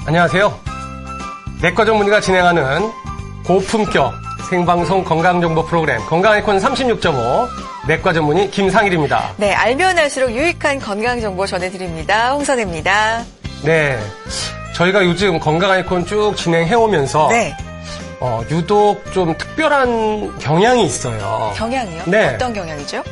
안녕하세요. 내과 전문의가 진행하는 고품격 생방송 건강정보 프로그램 건강아이콘 36.5 내과 전문의 김상일입니다. 네, 알면 알수록 유익한 건강정보 전해드립니다. 홍선혜입니다. 네, 저희가 요즘 건강아이콘 쭉 진행해오면서 네. 유독 좀 특별한 경향이 있어요. 경향이요? 네. 어떤 경향이죠?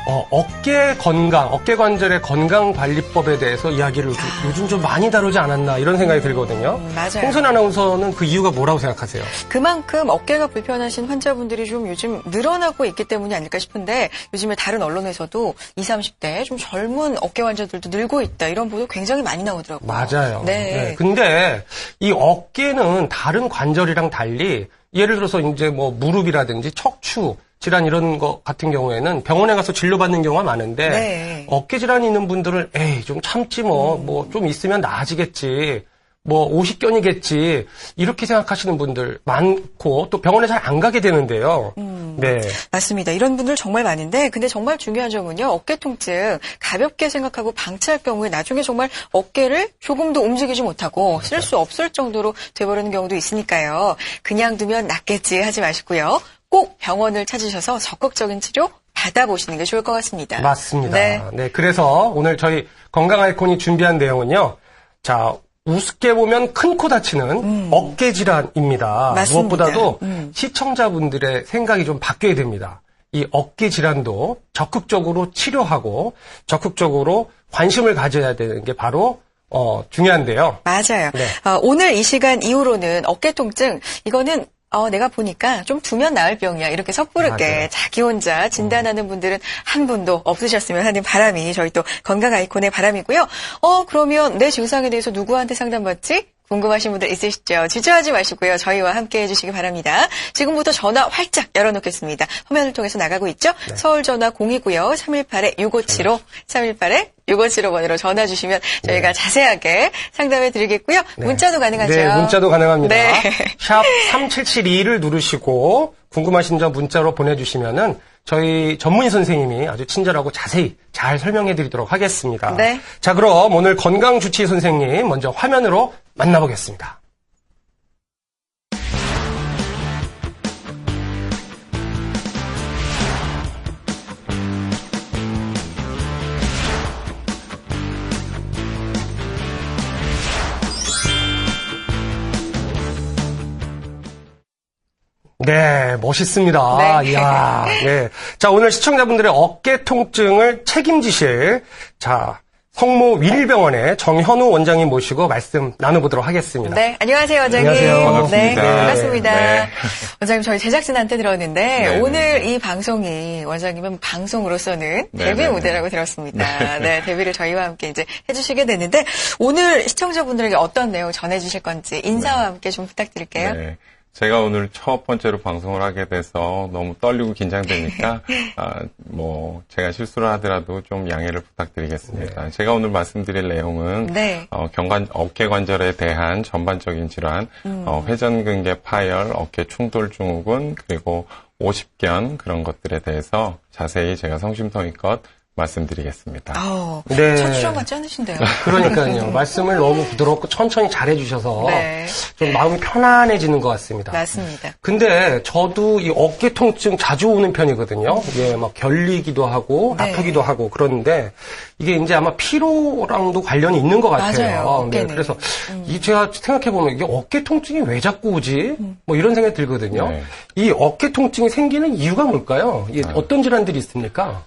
어깨 건강, 어깨 관절의 건강관리법에 대해서 이야기를 요즘 좀 많이 다루지 않았나 이런 생각이 들거든요. 맞아요. 홍선 아나운서는 그 이유가 뭐라고 생각하세요? 그만큼 어깨가 불편하신 환자분들이 좀 요즘 늘어나고 있기 때문이 아닐까 싶은데 요즘에 다른 언론에서도 20, 30대 좀 젊은 어깨 환자들도 늘고 있다 이런 보도 굉장히 많이 나오더라고요. 맞아요. 네. 근데 이 어깨는 다른 관절이랑 달리 예를 들어서 이제 뭐 무릎이라든지 척추 질환 이런 거 같은 경우에는 병원에 가서 진료받는 경우가 많은데 네. 어깨 질환이 있는 분들은 에이 좀 참지 뭐 좀 있으면 나아지겠지. 뭐 오십견이겠지 이렇게 생각하시는 분들 많고 또 병원에 잘 안 가게 되는데요. 네, 맞습니다. 이런 분들 정말 많은데 근데 정말 중요한 점은요. 어깨 통증 가볍게 생각하고 방치할 경우에 나중에 정말 어깨를 조금도 움직이지 못하고 쓸 수 없을 정도로 돼버리는 경우도 있으니까요. 그냥 두면 낫겠지 하지 마시고요. 꼭 병원을 찾으셔서 적극적인 치료 받아보시는 게 좋을 것 같습니다. 맞습니다. 네. 네, 그래서 오늘 저희 건강 아이콘이 준비한 내용은요. 자, 우습게 보면 큰 코 다치는 어깨 질환입니다. 맞습니다. 무엇보다도 시청자분들의 생각이 좀 바뀌어야 됩니다. 이 어깨 질환도 적극적으로 치료하고 적극적으로 관심을 가져야 되는 게 바로 중요한데요. 맞아요. 네. 오늘 이 시간 이후로는 어깨 통증 이거는 내가 보니까 좀 두면 나을 병이야. 이렇게 섣부르게 맞아요. 자기 혼자 진단하는 분들은 한 분도 없으셨으면 하는 바람이 저희 또 건강 아이콘의 바람이고요. 그러면 내 증상에 대해서 누구한테 상담받지? 궁금하신 분들 있으시죠? 주저하지 마시고요. 저희와 함께 해주시기 바랍니다. 지금부터 전화 활짝 열어놓겠습니다. 화면을 통해서 나가고 있죠? 네. 서울 전화 029 318-6575 318-6575번으로 전화 주시면 저희가 자세하게 상담해 드리겠고요. 네. 문자도 가능하죠? 네, 문자도 가능합니다. 네. 샵 3772를 누르시고 궁금하신 점 문자로 보내주시면은 저희 전문의 선생님이 아주 친절하고 자세히 잘 설명해 드리도록 하겠습니다. 네. 자, 그럼 오늘 건강주치의 선생님 먼저 화면으로 만나보겠습니다. 네, 멋있습니다. 네. 이야, 네. 자, 오늘 시청자분들의 어깨 통증을 책임지실, 성모 윌병원의 정현우 원장님 모시고 말씀 나눠보도록 하겠습니다. 네, 안녕하세요, 원장님. 안녕하세요. 반갑습니다. 네, 반갑습니다. 네. 원장님, 저희 제작진한테 들었는데 네. 오늘 이 방송이 원장님은 방송으로서는 네, 데뷔 네, 무대라고 들었습니다. 네, 데뷔를 저희와 함께 이제 해주시게 됐는데 오늘 시청자분들에게 어떤 내용 전해주실 건지 인사와 함께 좀 부탁드릴게요. 네. 제가 오늘 첫 번째로 방송을 하게 돼서 너무 떨리고 긴장되니까, 제가 실수를 하더라도 좀 양해를 부탁드리겠습니다. 제가 오늘 말씀드릴 내용은, 네. 어깨 관절에 대한 전반적인 질환, 회전근개 파열, 어깨 충돌 증후군, 그리고 오십견 그런 것들에 대해서 자세히 제가 성심성의껏 말씀드리겠습니다. 네. 첫 출연 같지 않으신데요? 그러니까요. 말씀을 너무 부드럽고 천천히 잘해주셔서 네. 좀 마음이 편안해지는 것 같습니다. 맞습니다. 근데 저도 이 어깨 통증 자주 오는 편이거든요. 이게 막 결리기도 하고 네. 아프기도 하고 그러는데 이게 이제 아마 피로랑도 관련이 있는 것 같아요. 맞아요. 어깨는. 네, 그래서 제가 생각해보면 이게 어깨 통증이 왜 자꾸 오지? 뭐 이런 생각이 들거든요. 네. 이 어깨 통증이 생기는 이유가 뭘까요? 이게 어떤 질환들이 있습니까?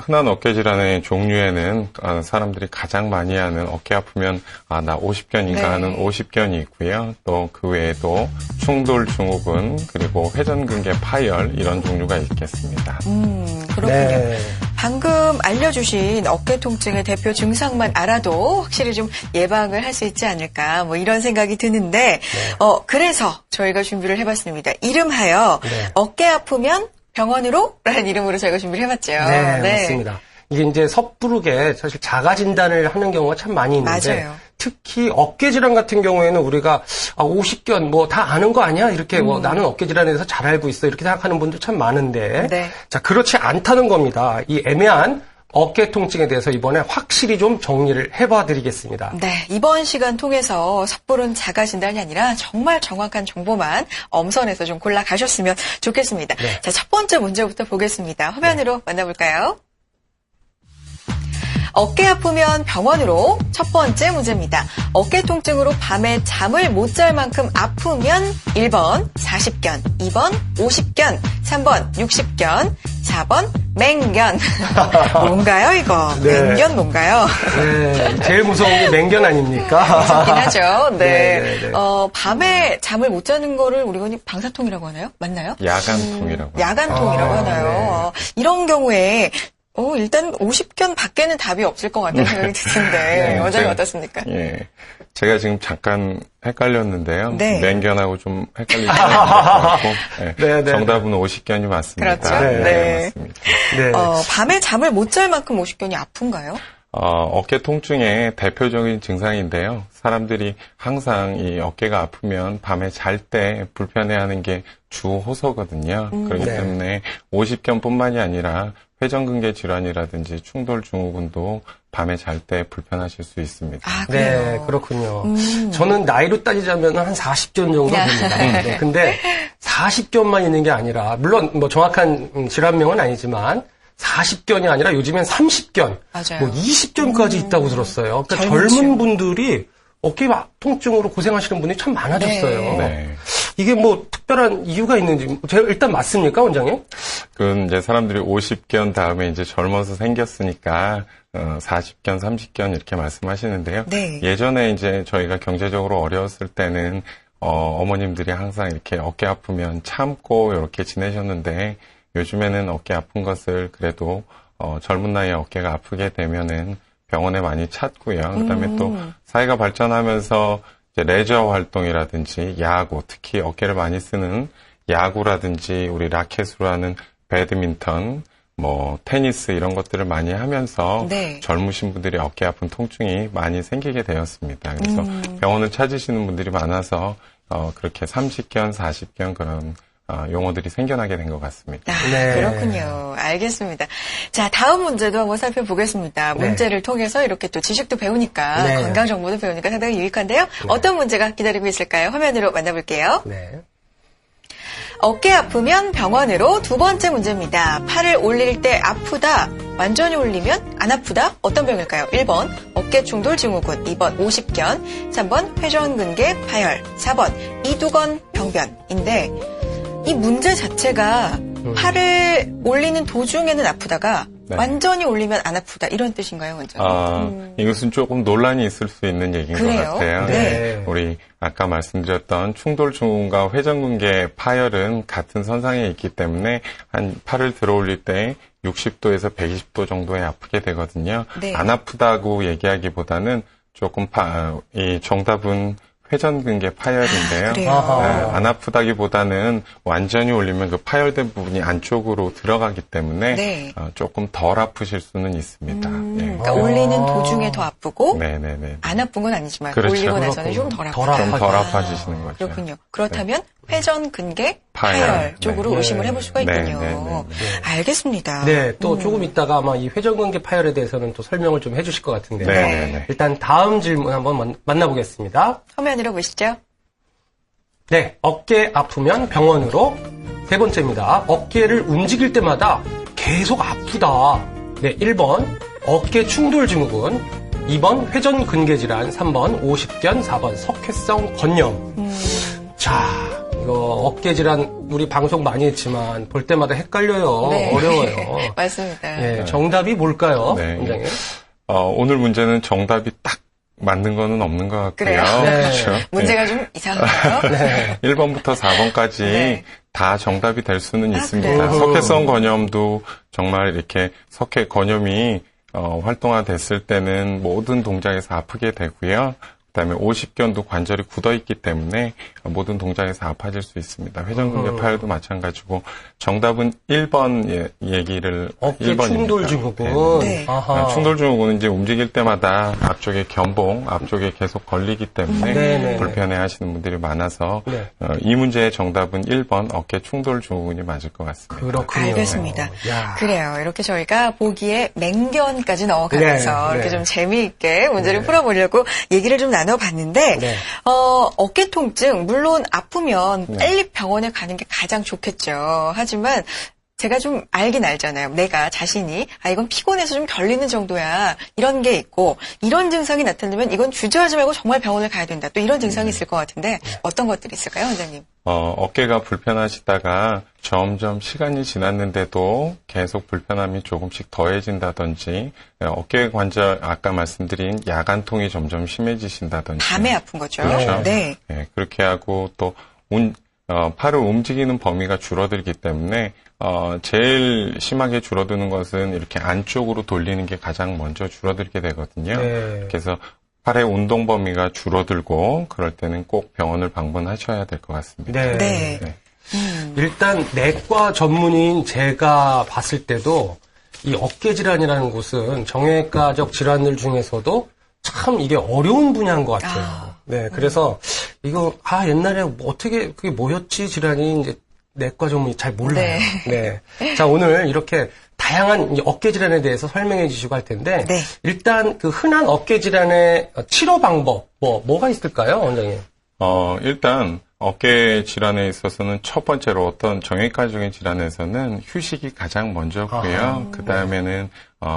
흔한 어깨 질환의 종류에는 사람들이 가장 많이 하는 어깨 아프면 나 오십견인가 네. 하는 오십견이 있고요. 또 그 외에도 충돌 증후군 그리고 회전근개 파열 이런 종류가 있겠습니다. 그렇군요. 네. 방금 알려주신 어깨 통증의 대표 증상만 알아도 확실히 좀 예방을 할 수 있지 않을까 뭐 이런 생각이 드는데 그래서 저희가 준비를 해봤습니다. 이름하여 네. 어깨 아프면 병원으로? 라는 이름으로 저희가 준비를 해봤죠. 네, 맞습니다. 이게 이제 섣부르게 사실 자가 진단을 하는 경우가 참 많이 있는데 맞아요. 특히 어깨 질환 같은 경우에는 우리가 오십견 뭐 다 아는 거 아니야? 이렇게 나는 어깨 질환에 대해서 잘 알고 있어. 이렇게 생각하는 분들 참 많은데 네. 자, 그렇지 않다는 겁니다. 이 애매한 어깨 통증에 대해서 이번에 확실히 좀 정리를 해봐 드리겠습니다. 네, 이번 시간 통해서 섣부른 자가 진단이 아니라 정말 정확한 정보만 엄선해서 좀 골라 가셨으면 좋겠습니다. 네. 자, 첫 번째 문제부터 보겠습니다. 화면으로 만나볼까요? 어깨 아프면 병원으로. 첫 번째 문제입니다. 어깨 통증으로 밤에 잠을 못 잘 만큼 아프면 1번 40견, 2번 50견, 3번 60견, 4번 맹견. 뭔가요 이거? 네. 맹견 뭔가요? 네, 제일 무서운 게 맹견 아닙니까? 무섭긴 하죠. 네. 네, 네. 밤에 잠을 못 자는 거를 우리가 방사통이라고 하나요? 맞나요? 야간통이라고. 야간통이라고 하나요? 이런 경우에 일단 50견 밖에는 답이 없을 것 같다는 생각이 드는데 네, 원장님 제가- 어떻습니까? 예. 제가 지금 잠깐 헷갈렸는데요. 네. 맹견하고 좀 헷갈리는 것 같고. 예. 네, 네. 정답은 50견이 맞습니다. 그렇죠. 네. 맞습니다. 네. 밤에 잠을 못 잘 만큼 50견이 아픈가요? 어깨 통증의 대표적인 증상인데요. 사람들이 항상 이 어깨가 아프면 밤에 잘 때 불편해하는 게 주 호소거든요. 그렇기 네. 때문에 50견뿐만이 아니라 회전근개 질환이라든지 충돌 증후군도 밤에 잘 때 불편하실 수 있습니다. 아, 네, 그래요. 그렇군요. 저는 나이로 따지자면 한 40견 정도 됩니다. 네, 근데 40견만 있는 게 아니라, 물론 뭐 정확한 질환명은 아니지만, 40견이 아니라 요즘엔 30견, 맞아요. 뭐 20견까지 있다고 들었어요. 그러니까 젊은 젊은 층. 분들이 어깨 통증으로 고생하시는 분이 참 많아졌어요. 네. 이게 뭐 특별한 이유가 있는지, 제가 일단 맞습니까, 원장님? 그건 이제 사람들이 50견 다음에 이제 젊어서 생겼으니까 40견, 30견 이렇게 말씀하시는데요. 네. 예전에 이제 저희가 경제적으로 어려웠을 때는 어머님들이 항상 이렇게 어깨 아프면 참고 이렇게 지내셨는데 요즘에는 어깨 아픈 것을 그래도 젊은 나이에 어깨가 아프게 되면은 병원에 많이 찾고요. 그다음에 또 사회가 발전하면서 이제 레저 활동이라든지 야구, 특히 어깨를 많이 쓰는 야구라든지 우리 라켓으로 하는 배드민턴, 뭐 테니스 이런 것들을 많이 하면서 네. 젊으신 분들이 어깨 아픈 통증이 많이 생기게 되었습니다. 그래서 병원을 찾으시는 분들이 많아서 그렇게 30견, 40견 그런 용어들이 생겨나게 된 것 같습니다. 아, 네. 그렇군요. 알겠습니다. 자, 다음 문제도 한번 살펴보겠습니다. 네. 문제를 통해서 이렇게 또 지식도 배우니까 네. 건강 정보도 배우니까 상당히 유익한데요. 어떤 문제가 기다리고 있을까요? 화면으로 만나볼게요. 네. 어깨 아프면 병원으로. 두 번째 문제입니다. 팔을 올릴 때 아프다. 완전히 올리면 안 아프다. 어떤 병일까요? 1번 어깨 충돌 증후군, 2번 50견, 3번 회전근개 파열, 4번 이두건 병변인데 이 문제 자체가 팔을 올리는 도중에는 아프다가 네. 완전히 올리면 안 아프다. 이런 뜻인가요, 원장님? 이것은 조금 논란이 있을 수 있는 얘기인 그래요? 것 같아요. 네. 우리 아까 말씀드렸던 충돌 증후군과 회전근개 파열은 같은 선상에 있기 때문에 한 팔을 들어 올릴 때 60도에서 120도 정도에 아프게 되거든요. 네. 안 아프다고 얘기하기보다는 조금 이 정답은 회전근개 파열인데요. 그래요? 아하. 안 아프다기보다는 완전히 올리면 그 파열된 부분이 안쪽으로 들어가기 때문에 네. 조금 덜 아프실 수는 있습니다. 예. 그러니까 올리는 도중에 더 아프고 네네네. 안 아픈 건 아니지만 그렇죠. 올리고 나서는 좀 덜 아프다. 좀 덜 아파지시는 거죠. 그렇군요. 그렇다면 회전근개 파열. 파열 쪽으로 네. 의심을 해볼 수가 네, 있군요. 네, 네, 알겠습니다. 네, 또 조금 있다가 아마 이 회전근개 파열에 대해서는 또 설명을 좀 해주실 것 같은데요. 네네네. 일단 다음 질문 한번 만나보겠습니다. 화면으로 보시죠. 네, 어깨 아프면 병원으로. 세 번째입니다. 어깨를 움직일 때마다 계속 아프다. 네, 1번 어깨 충돌 증후군, 2번 회전근개질환, 3번 50견, 4번 석회성 건염. 자, 이거 어깨 질환 우리 방송 많이 했지만 볼 때마다 헷갈려요. 네. 어려워요. 맞습니다. 네, 정답이 뭘까요, 네. 원장님? 오늘 문제는 정답이 딱 맞는 거는 없는 것 같고요. 그래요? 네. 그렇죠. 문제가 좀 이상한가요? 네. 1번부터 4번까지 네. 다 정답이 될 수는 있습니다. 그래요? 석회성 건염도 정말 이렇게 석회 건염이 활동화됐을 때는 모든 동작에서 아프게 되고요. 그다음에 오십견도 관절이 굳어 있기 때문에 모든 동작에서 아파질 수 있습니다. 회전근개 파열도 마찬가지고 정답은 1번 얘기를 어깨 1번입니다. 충돌 증후군. 네. 아하. 충돌 증후군은 이제 움직일 때마다 앞쪽에 견봉, 앞쪽에 계속 걸리기 때문에 네네네. 불편해하시는 분들이 많아서 네. 이 문제의 정답은 1번 어깨 충돌 증후군이 맞을 것 같습니다. 그렇군요. 알겠습니다. 야. 그래요. 이렇게 저희가 보기에 맹견까지 넣어가면서 네, 이렇게 네. 좀 재미있게 문제를 네. 풀어보려고 얘기를 좀 나눠봤는데 네. 어깨 통증 물론 아프면 네. 빨리 병원에 가는 게 가장 좋겠죠. 하지만 제가 좀 알긴 알잖아요. 내가 자신이 이건 피곤해서 좀 결리는 정도야. 이런 게 있고 이런 증상이 나타나면 이건 주저하지 말고 정말 병원을 가야 된다. 또 이런 증상이 있을 것 같은데 어떤 것들이 있을까요, 원장님? 어깨가 불편하시다가 점점 시간이 지났는데도 계속 불편함이 조금씩 더해진다든지 어깨 관절 아까 말씀드린 야간통이 점점 심해지신다든지 밤에 아픈 거죠. 그렇죠. 네. 네, 그렇게 하고 또 팔을 움직이는 범위가 줄어들기 때문에 제일 심하게 줄어드는 것은 이렇게 안쪽으로 돌리는 게 가장 먼저 줄어들게 되거든요. 네. 그래서 팔의 운동 범위가 줄어들고 그럴 때는 꼭 병원을 방문하셔야 될 것 같습니다. 네. 네. 네. 일단 내과 전문의인 제가 봤을 때도 이 어깨 질환이라는 곳은 정형외과적 질환들 중에서도 참 이게 어려운 분야인 것 같아요. 네, 그래서 이거 옛날에 어떻게 그게 뭐였지 질환이 이제 내과 전문의 잘 몰라요. 네. 자, 오늘 이렇게 다양한 이 어깨 질환에 대해서 설명해 주시고 할 텐데 네. 일단 그 흔한 어깨 질환의 치료 방법 뭐가 있을까요, 원장님? 일단 어깨 질환에 있어서는 첫 번째로 어떤 정형외과적인 질환에서는 휴식이 가장 먼저고요. 그 다음에는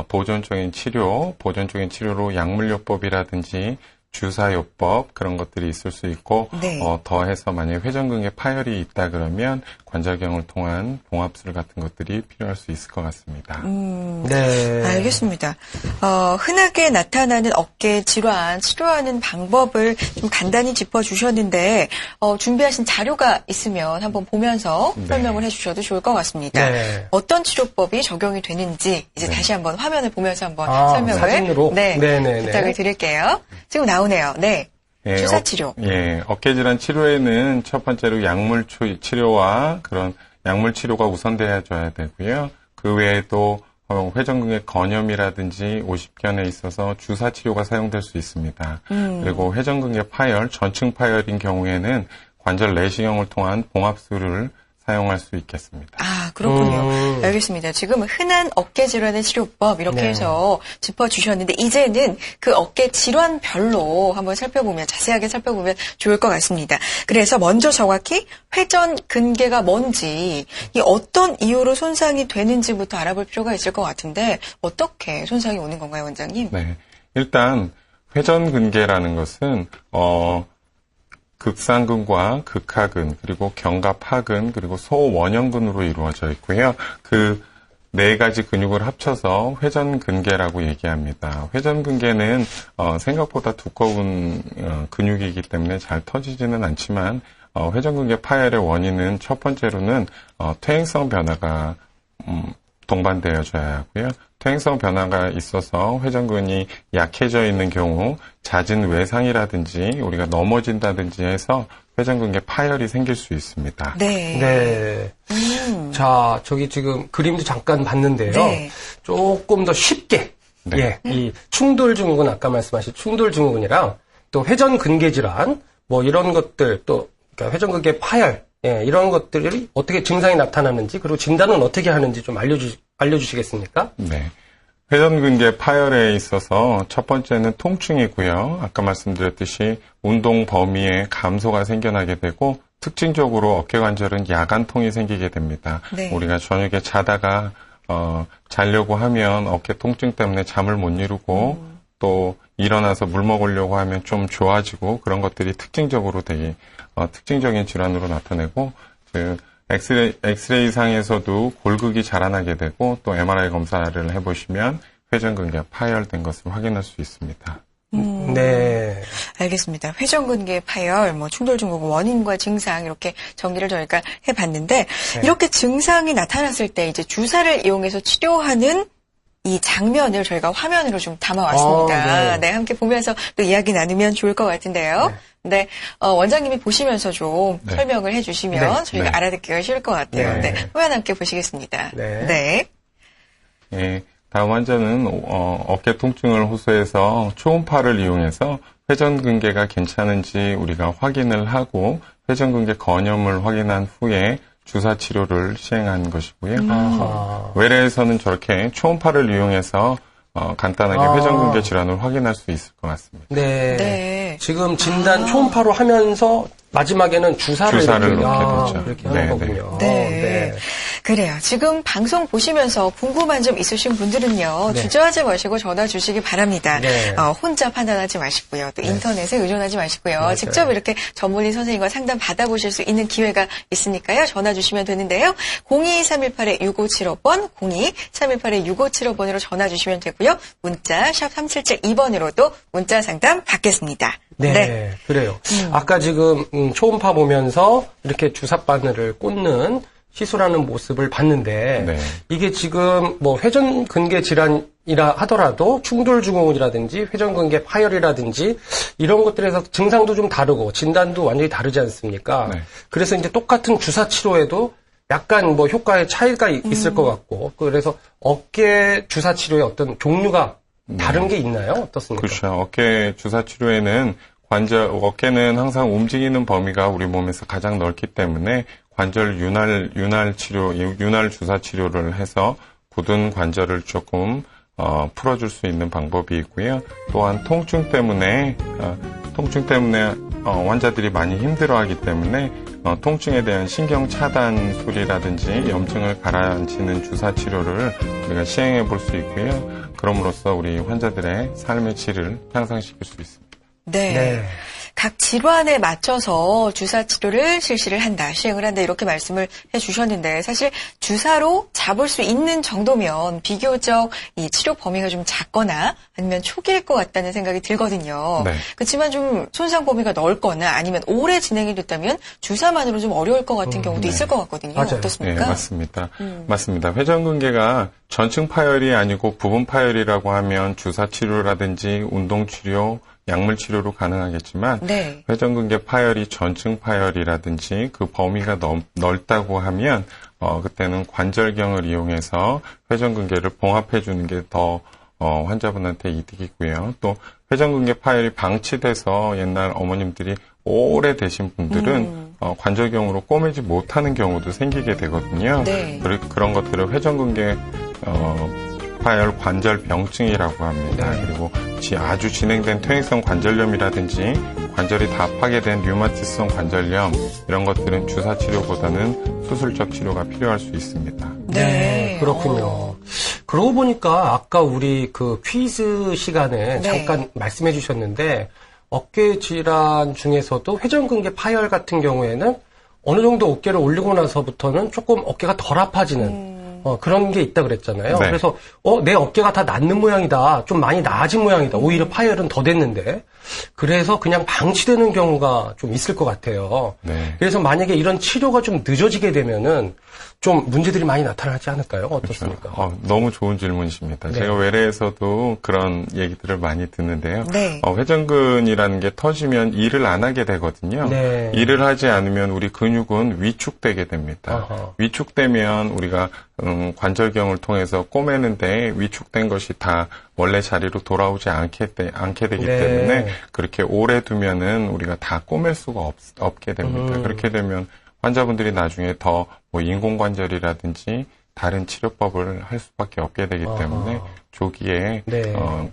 보존적인 치료로 약물요법이라든지 주사요법 그런 것들이 있을 수 있고 네. 더해서 만약에 회전근개 파열이 있다 그러면 관절경을 통한 봉합술 같은 것들이 필요할 수 있을 것 같습니다. 네. 알겠습니다. 흔하게 나타나는 어깨 질환 치료하는 방법을 좀 간단히 짚어주셨는데 준비하신 자료가 있으면 한번 보면서 네. 설명을 해주셔도 좋을 것 같습니다. 네. 어떤 치료법이 적용이 되는지 이제 다시 한번 화면을 보면서 한번 설명을 사진으로? 네, 네네네. 부탁을 드릴게요. 지금 나오네요. 네. 예, 주사 치료. 어깨 질환 치료에는 첫 번째로 약물 치료와 그런 약물 치료가 우선돼줘야 되고요. 그 외에도 회전근개 건염이라든지 오십견에 있어서 주사 치료가 사용될 수 있습니다. 그리고 회전근개 파열, 전층 파열인 경우에는 관절 내시경을 통한 봉합술을 사용할 수 있겠습니다. 그렇군요. 알겠습니다. 지금 흔한 어깨 질환의 치료법 이렇게 네. 해서 짚어주셨는데 이제는 그 어깨 질환별로 한번 자세하게 살펴보면 좋을 것 같습니다. 그래서 먼저 정확히 회전근개가 뭔지 이 어떤 이유로 손상이 되는지부터 알아볼 필요가 있을 것 같은데 어떻게 손상이 오는 건가요, 원장님? 네. 일단 회전근개라는 것은 극상근과 극하근, 그리고 견갑하근, 그리고 소원형근으로 이루어져 있고요. 그 네 가지 근육을 합쳐서 회전근개라고 얘기합니다. 회전근개는 생각보다 두꺼운 근육이기 때문에 잘 터지지는 않지만 회전근개 파열의 원인은 첫 번째로는 퇴행성 변화가 동반되어져야 하고요. 퇴행성 변화가 있어서 회전근이 약해져 있는 경우 잦은 외상이라든지 우리가 넘어진다든지 해서 회전근개 파열이 생길 수 있습니다. 네. 네. 자, 저기 지금 그림도 잠깐 봤는데요. 네. 조금 더 쉽게, 네. 이 충돌 증후군, 아까 말씀하신 충돌 증후군이랑 또 회전근개 질환, 이런 것들, 또, 그러니까 회전근개 파열, 이런 것들이 어떻게 증상이 나타나는지, 그리고 진단은 어떻게 하는지 좀 알려주시겠습니까? 네. 회전근개 파열에 있어서 첫 번째는 통증이고요. 아까 말씀드렸듯이 운동 범위에 감소가 생겨나게 되고 특징적으로 어깨 관절은 야간통이 생기게 됩니다. 네. 우리가 저녁에 자다가 자려고 하면 어깨 통증 때문에 잠을 못 이루고 또 일어나서 물 먹으려고 하면 좀 좋아지고 그런 것들이 특징적으로 되게 특징적인 질환으로 나타내고 엑스레이 상에서도 골극이 자라나게 되고 또 MRI 검사를 해보시면 회전근개 파열된 것을 확인할 수 있습니다. 네. 알겠습니다. 회전근개 파열, 충돌 증후군 원인과 증상 이렇게 정리를 저희가 해봤는데 이렇게 증상이 나타났을 때 이제 주사를 이용해서 치료하는 이 장면을 저희가 화면으로 좀 담아왔습니다. 네, 함께 보면서 또 이야기 나누면 좋을 것 같은데요. 네, 원장님이 보시면서 좀 설명을 해주시면 저희가 알아듣기가 쉬울 것 같아요. 네, 화면 함께 보시겠습니다. 네. 예, 다음 환자는 어깨 통증을 호소해서 초음파를 이용해서 회전근개가 괜찮은지 우리가 확인을 하고 회전근개 건염을 확인한 후에 주사 치료를 시행한 것이고요. 외래에서는 저렇게 초음파를 이용해서 간단하게 회전근개 질환을 확인할 수 있을 것 같습니다. 네. 지금 진단 초음파로 하면서 마지막에는 주사를 놓게 되죠. 그렇게 하는 거군요. 네. 그래요. 지금 방송 보시면서 궁금한 점 있으신 분들은요. 주저하지 마시고 전화 주시기 바랍니다. 혼자 판단하지 마시고요. 또 인터넷에 의존하지 마시고요. 직접 이렇게 전문의 선생님과 상담 받아보실 수 있는 기회가 있으니까요. 전화 주시면 되는데요. 02-318-6575번, 02-318-6575번으로 전화 주시면 되고요. 문자 샵 3772번으로도 문자 상담 받겠습니다. 네. 그래요. 아까 지금 초음파 보면서 이렇게 주사바늘을 꽂는 시술하는 모습을 봤는데 이게 지금 뭐 회전근개 질환이라 하더라도 충돌증후군이라든지 회전근개 파열이라든지 이런 것들에서 증상도 좀 다르고 진단도 완전히 다르지 않습니까? 그래서 이제 똑같은 주사 치료에도 약간 뭐 효과의 차이가 있을 것 같고 그래서 어깨 주사 치료의 어떤 종류가 다른 게 있나요? 어떻습니까? 그렇죠. 어깨 주사 치료에는 어깨는 항상 움직이는 범위가 우리 몸에서 가장 넓기 때문에 관절 윤활 주사 치료를 해서 굳은 관절을 조금 풀어줄 수 있는 방법이 있고요. 또한 통증 때문에 환자들이 많이 힘들어하기 때문에 통증에 대한 신경 차단술이라든지 염증을 가라앉히는 주사 치료를 우리가 시행해 볼 수 있고요. 그럼으로써 우리 환자들의 삶의 질을 향상시킬 수 있습니다. 네. 각 질환에 맞춰서 주사 치료를 실시를 한다, 시행을 한다 이렇게 말씀을 해주셨는데 사실 주사로 잡을 수 있는 정도면 비교적 이 치료 범위가 좀 작거나 아니면 초기일 것 같다는 생각이 들거든요. 그렇지만 좀 손상 범위가 넓거나 아니면 오래 진행이 됐다면 주사만으로 좀 어려울 것 같은 경우도 있을 것 같거든요. 맞아요. 어떻습니까? 네, 맞습니다. 맞습니다. 회전근개가 전층 파열이 아니고 부분 파열이라고 하면 주사 치료라든지 운동 치료, 약물 치료로 가능하겠지만 회전근개 파열이 전층 파열이라든지 그 범위가 넓다고 하면 그때는 관절경을 이용해서 회전근개를 봉합해 주는 게 더 환자분한테 이득이고요. 또 회전근개 파열이 방치돼서 옛날 어머님들이 오래 되신 분들은 관절경으로 꼬매지 못하는 경우도 생기게 되거든요. 그런 것들을 회전근개 파열 관절병증이라고 합니다. 그리고 아주 진행된 퇴행성 관절염이라든지 관절이 다 파괴된 류마티스성 관절염 이런 것들은 주사 치료보다는 수술적 치료가 필요할 수 있습니다. 네, 그렇군요. 그러고 보니까 아까 우리 그 퀴즈 시간에 잠깐 말씀해 주셨는데 어깨 질환 중에서도 회전근개 파열 같은 경우에는 어느 정도 어깨를 올리고 나서부터는 조금 어깨가 덜 아파지는 그런 게 있다 그랬잖아요. 그래서 내 어깨가 다 낫는 모양이다. 좀 많이 나아진 모양이다. 오히려 파열은 더 됐는데. 그래서 그냥 방치되는 경우가 좀 있을 것 같아요. 그래서 만약에 이런 치료가 좀 늦어지게 되면은 좀 문제들이 많이 나타나지 않을까요? 어떻습니까? 너무 좋은 질문이십니다. 제가 외래에서도 그런 얘기들을 많이 듣는데요. 회전근이라는 게 터지면 일을 안 하게 되거든요. 일을 하지 않으면 우리 근육은 위축되게 됩니다. 위축되면 우리가 관절경을 통해서 꼬매는데 위축된 것이 다 원래 자리로 돌아오지 않게 되기 때문에 그렇게 오래 두면은 우리가 다 꼬맬 수가 없게 됩니다. 그렇게 되면 환자분들이 나중에 더 뭐 인공관절이라든지 다른 치료법을 할 수밖에 없게 되기 때문에 조기에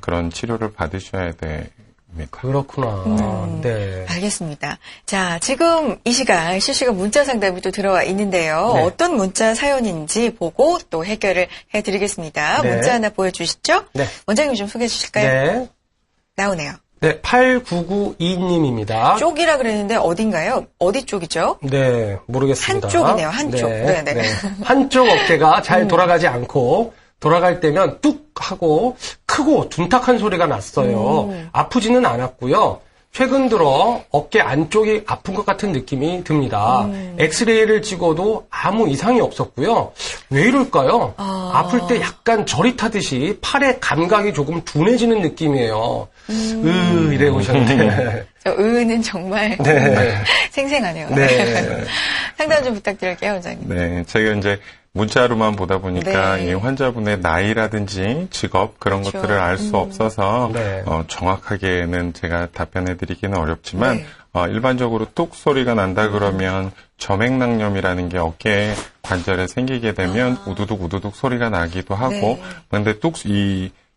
그런 치료를 받으셔야 됩니다. 그렇구나. 알겠습니다. 자, 지금 이 시간 실시간 문자 상담이 또 들어와 있는데요. 어떤 문자 사연인지 보고 또 해결을 해드리겠습니다. 문자 하나 보여주시죠? 원장님 좀 소개해 주실까요? 나오네요. 네, 8992님입니다. 쪽이라 그랬는데 어딘가요? 어디 쪽이죠? 네, 모르겠습니다. 한쪽이네요, 한쪽. 한쪽 어깨가 잘 돌아가지 않고 돌아갈 때면 뚝 하고 크고 둔탁한 소리가 났어요. 아프지는 않았고요. 최근 들어 어깨 안쪽이 아픈 것 같은 느낌이 듭니다. 엑스레이를 찍어도 아무 이상이 없었고요. 왜 이럴까요? 아플 때 약간 저릿하듯이 팔의 감각이 조금 둔해지는 느낌이에요. 이래 오셨는데. 저 의는 정말 네. 생생하네요. 네. 상담 좀 부탁드릴게요, 원장님. 네, 제가 이제 문자로만 보다 보니까 네. 이 환자분의 나이라든지 직업 그런 그렇죠. 것들을 알 수 없어서 네. 정확하게는 제가 답변해드리기는 어렵지만 네. 일반적으로 뚝 소리가 난다 그러면 점액낭염이라는 게 어깨 관절에 생기게 되면 우두둑 소리가 나기도 하고 네. 근데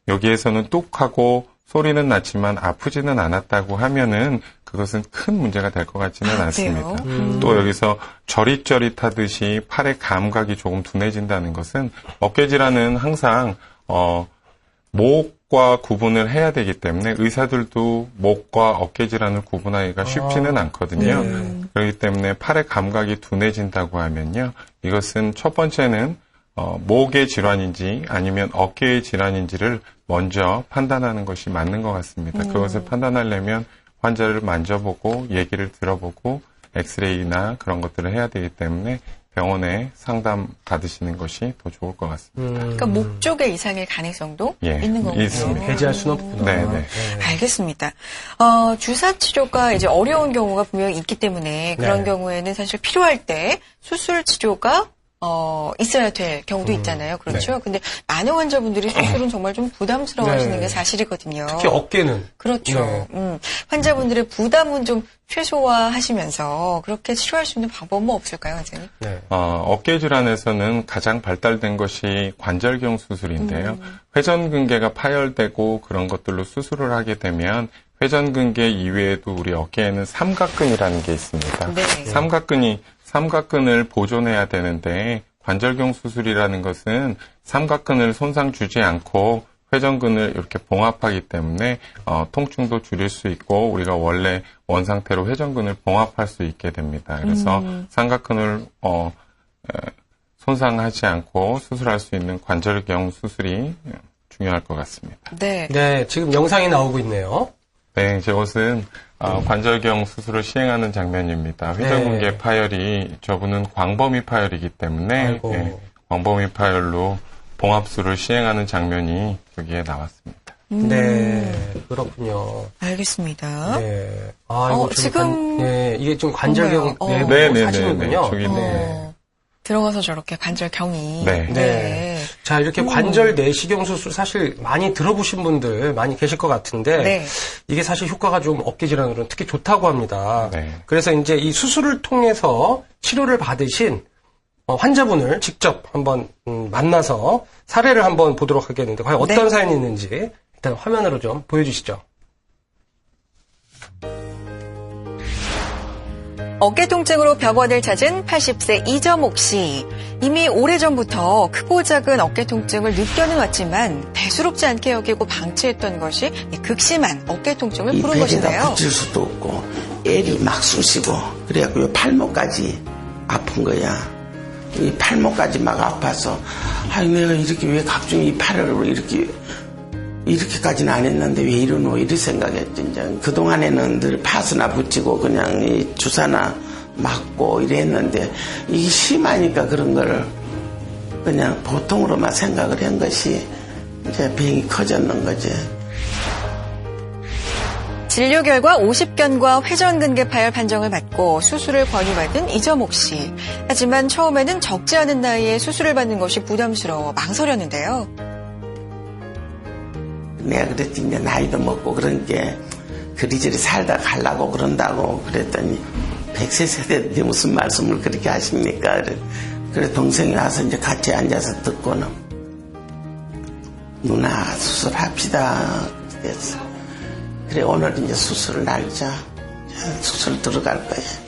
여기에서는 뚝하고 소리는 났지만 아프지는 않았다고 하면은 그것은 큰 문제가 될 것 같지는 않습니다. 또 여기서 저릿저릿하듯이 팔의 감각이 조금 둔해진다는 것은 어깨 질환은 항상 목과 구분을 해야 되기 때문에 의사들도 목과 어깨 질환을 구분하기가 쉽지는 않거든요. 그렇기 때문에 팔의 감각이 둔해진다고 하면요. 이것은 첫 번째는 목의 질환인지 아니면 어깨의 질환인지를 먼저 판단하는 것이 맞는 것 같습니다. 그것을 판단하려면 환자를 만져보고 얘기를 들어보고 엑스레이나 그런 것들을 해야 되기 때문에 병원에 상담 받으시는 것이 더 좋을 것 같습니다. 그러니까 목 쪽에 이상일 가능성도 예, 있는 거군요. 있습니다. 배제할 수는 없구나. 네. 알겠습니다. 주사 치료가 이제 어려운 경우가 분명히 있기 때문에 그런 네. 경우에는 사실 필요할 때 수술 치료가 있어야 될 경우도 있잖아요. 그렇죠. 네. 근데 많은 환자분들이 수술은 정말 좀 부담스러워 하시는 네. 게 사실이거든요. 특히 어깨는. 그렇죠. 네. 환자분들의 부담은 좀 최소화하시면서 그렇게 치료할 수 있는 방법은 없을까요, 원장님? 네. 어깨 질환에서는 가장 발달된 것이 관절경 수술인데요. 회전근개가 파열되고 그런 것들로 수술을 하게 되면 회전근개 이외에도 우리 어깨에는 삼각근이라는 게 있습니다. 네. 삼각근을 보존해야 되는데 관절경 수술이라는 것은 삼각근을 손상 주지 않고 회전근을 이렇게 봉합하기 때문에 통증도 줄일 수 있고 우리가 원래 원상태로 회전근을 봉합할 수 있게 됩니다. 그래서 삼각근을 손상하지 않고 수술할 수 있는 관절경 수술이 중요할 것 같습니다. 네. 네, 지금 영상이 나오고 있네요. 네, 이것은 관절경 수술을 시행하는 장면입니다. 회전근개 네. 파열이 저분은 광범위 파열이기 때문에 아이고. 광범위 파열로 봉합술을 시행하는 장면이 여기에 나왔습니다. 네, 그렇군요. 알겠습니다. 네. 이거 지금 네, 이게 좀 관절경 뭔가요? 내부 사진이군요. 저기 들어가서 저렇게 관절경이. 네. 네. 자, 이렇게 관절 내시경 수술 사실 많이 들어보신 분들 많이 계실 것 같은데 네. 이게 사실 효과가 좀 어깨 질환으로는 특히 좋다고 합니다. 네. 그래서 이제 이 수술을 통해서 치료를 받으신 환자분을 직접 한번 만나서 사례를 한번 보도록 하겠는데 과연 어떤 네. 사연이 있는지 일단 화면으로 좀 보여주시죠. 어깨 통증으로 병원을 찾은 80세 이점옥 씨. 이미 오래전부터 크고 작은 어깨 통증을 느껴는 왔지만 대수롭지 않게 여기고 방치했던 것이 이 극심한 어깨 통증을 이 부른 베개다 것인데요. 붙일 수도 없고 애를 막 쑤시고 그래갖고 요 팔목까지 아픈 거야. 이 팔목까지 막 아파서 내가 이렇게 왜 갑자기 이 팔을 이렇게까지는 안 했는데 왜 이러노 이런 생각했지. 이제 그동안에는 늘 파스나 붙이고 그냥 이 주사나 맞고 이랬는데 이게 심하니까 그런 걸 그냥 보통으로만 생각을 한 것이 이제 병이 커졌는 거지. 진료 결과 50견과 회전근개 파열 판정을 받고 수술을 권유받은 이점옥 씨. 하지만 처음에는 적지 않은 나이에 수술을 받는 것이 부담스러워 망설였는데요. 내가 그랬지, 이제 나이도 먹고 그런 게 그리저리 살다 가려고 그런다고 그랬더니 100세 세대인데 무슨 말씀을 그렇게 하십니까? 그래 동생이 와서 이제 같이 앉아서 듣고는 누나 수술합시다. 그랬어. 그래 오늘 이제 수술 날짜 수술 들어갈 거예요.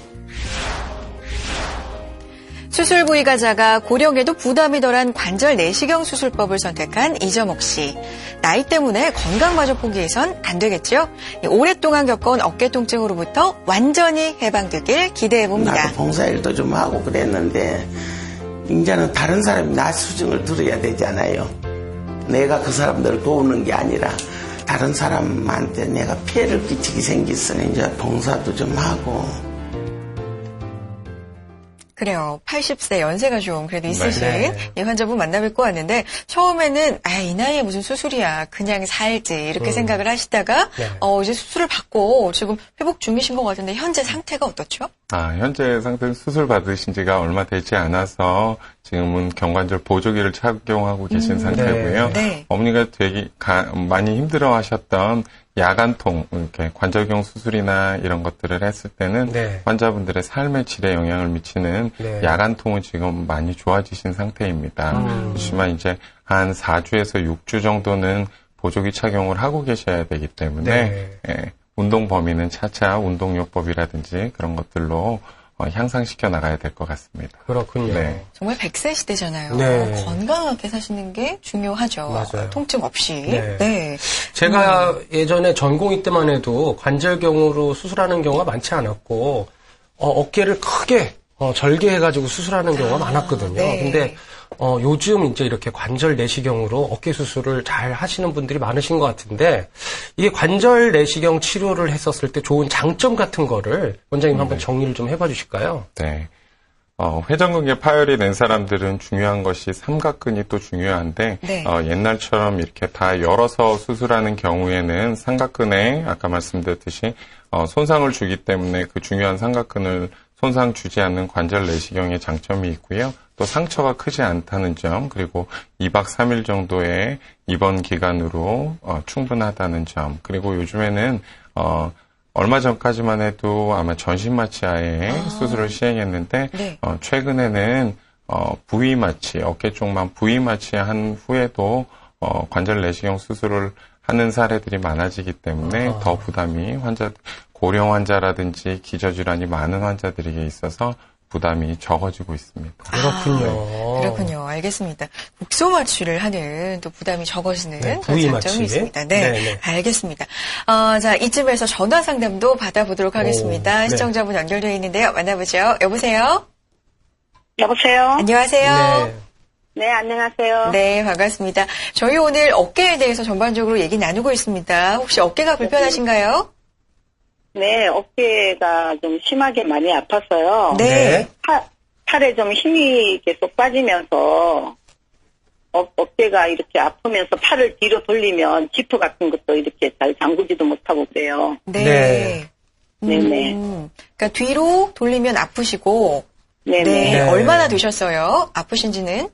수술 부위가 작아 고령에도 부담이 덜한 관절 내시경 수술법을 선택한 이점옥 씨. 나이 때문에 건강마저 포기해선 안 되겠죠? 오랫동안 겪어온 어깨 통증으로부터 완전히 해방되길 기대해봅니다. 나도 봉사일도 좀 하고 그랬는데 이제는 다른 사람이 나 수증을 들어야 되잖아요. 내가 그 사람들을 도우는 게 아니라 다른 사람한테 내가 피해를 끼치게 생겼으니 이제 봉사도 좀 하고. 그래요. 80세 연세가 좀 그래도 있으신 네. 이 환자분 만나뵙고 왔는데 처음에는 이 나이에 무슨 수술이야. 그냥 살지. 이렇게 생각을 하시다가 네. 이제 수술을 받고 지금 회복 중이신 것 같은데 현재 상태가 어떻죠? 현재 상태는 수술 받으신 지가 얼마 되지 않아서 지금은 경관절 보조기를 착용하고 계신 상태고요. 네. 어머니가 되게 많이 힘들어 하셨던 야간통, 이렇게 관절경 수술이나 이런 것들을 했을 때는 네. 환자분들의 삶의 질에 영향을 미치는 네. 야간통은 지금 많이 좋아지신 상태입니다. 그렇지만 이제 한 4주에서 6주 정도는 보조기 착용을 하고 계셔야 되기 때문에 네. 운동 범위는 차차 운동요법이라든지 그런 것들로 향상시켜 나가야 될 것 같습니다. 그렇군요. 네. 정말 100세 시대잖아요. 네. 건강하게 사시는 게 중요하죠. 맞아요. 통증 없이. 네. 네. 제가 예전에 전공의 때만 해도 관절경으로 수술하는 경우가 많지 않았고, 어깨를 크게 절개해가지고 수술하는 경우가 많았거든요. 네. 근데 요즘 이제 이렇게 관절 내시경으로 어깨 수술을 잘 하시는 분들이 많으신 것 같은데, 이게 관절 내시경 치료를 했었을 때 좋은 장점 같은 거를 원장님 한번 정리를 좀 해봐 주실까요? 네. 회전근개 파열이 된 사람들은 중요한 것이 삼각근이 또 중요한데, 네. 옛날처럼 이렇게 다 열어서 수술하는 경우에는 삼각근에 아까 말씀드렸듯이, 손상을 주기 때문에 그 중요한 삼각근을 손상 주지 않는 관절 내시경의 장점이 있고요. 또 상처가 크지 않다는 점, 그리고 2박 3일 정도의 입원 기간으로 충분하다는 점, 그리고 요즘에는 얼마 전까지만 해도 아마 전신마취하에 수술을 시행했는데 네. 최근에는 부위 마취, 어깨 쪽만 부위 마취한 후에도 관절 내시경 수술을 하는 사례들이 많아지기 때문에 더 부담이 고령 환자라든지 기저질환이 많은 환자들에게 있어서 부담이 적어지고 있습니다. 그렇군요. 그렇군요. 알겠습니다. 국소 마취를 하는 또 부담이 적어지는 네, 그런 부위 장점이 마취. 있습니다. 네, 네. 알겠습니다. 자, 이쯤에서 전화 상담도 받아보도록 하겠습니다. 네. 시청자분 연결되어 있는데요. 만나보죠. 여보세요? 여보세요? 안녕하세요. 네, 안녕하세요. 네, 반갑습니다. 저희 오늘 어깨에 대해서 전반적으로 얘기 나누고 있습니다. 혹시 어깨가 불편하신가요? 네, 어깨가 좀 심하게 많이 아파서요. 네. 팔에 좀 힘이 계속 빠지면서 어깨가 이렇게 아프면서 팔을 뒤로 돌리면 지프 같은 것도 이렇게 잘 잠그지도 못하고 그래요. 네. 네네. 그러니까 뒤로 돌리면 아프시고, 네네. 네. 얼마나 되셨어요? 아프신지는?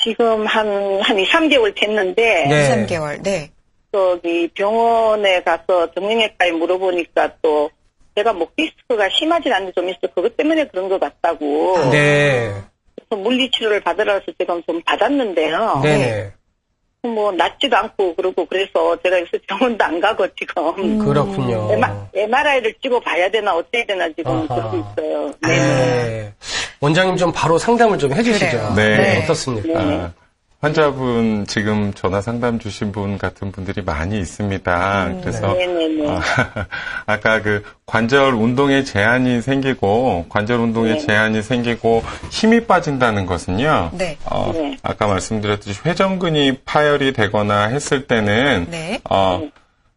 지금 한 2, 3개월 됐는데, 네. 3개월. 네. 저기 병원에 가서 정형외과에 물어보니까 또 제가 목 디스크가 심하지 않는데 좀 있어 그것 때문에 그런 것 같다고. 네. 그래서 물리치료를 받으러 와서 제가 좀 받았는데요. 네. 뭐 낫지도 않고 그러고 그래서 제가 요새 병원도 안 가고 지금 그렇군요. MRI를 찍어 봐야 되나 어째야 되나 지금 아하. 그러고 있어요. 네. 원장님 좀 바로 상담을 좀 해주시죠. 그래요. 네. 어떻습니까? 환자분 지금 전화 상담 주신 분 같은 분들이 많이 있습니다. 그래서 네네네. 아까 그 관절 운동에 제한이 생기고 관절 운동에 제한이 생기고 힘이 빠진다는 것은요. 네. 네. 아까 말씀드렸듯이 회전근이 파열이 되거나 했을 때는 네.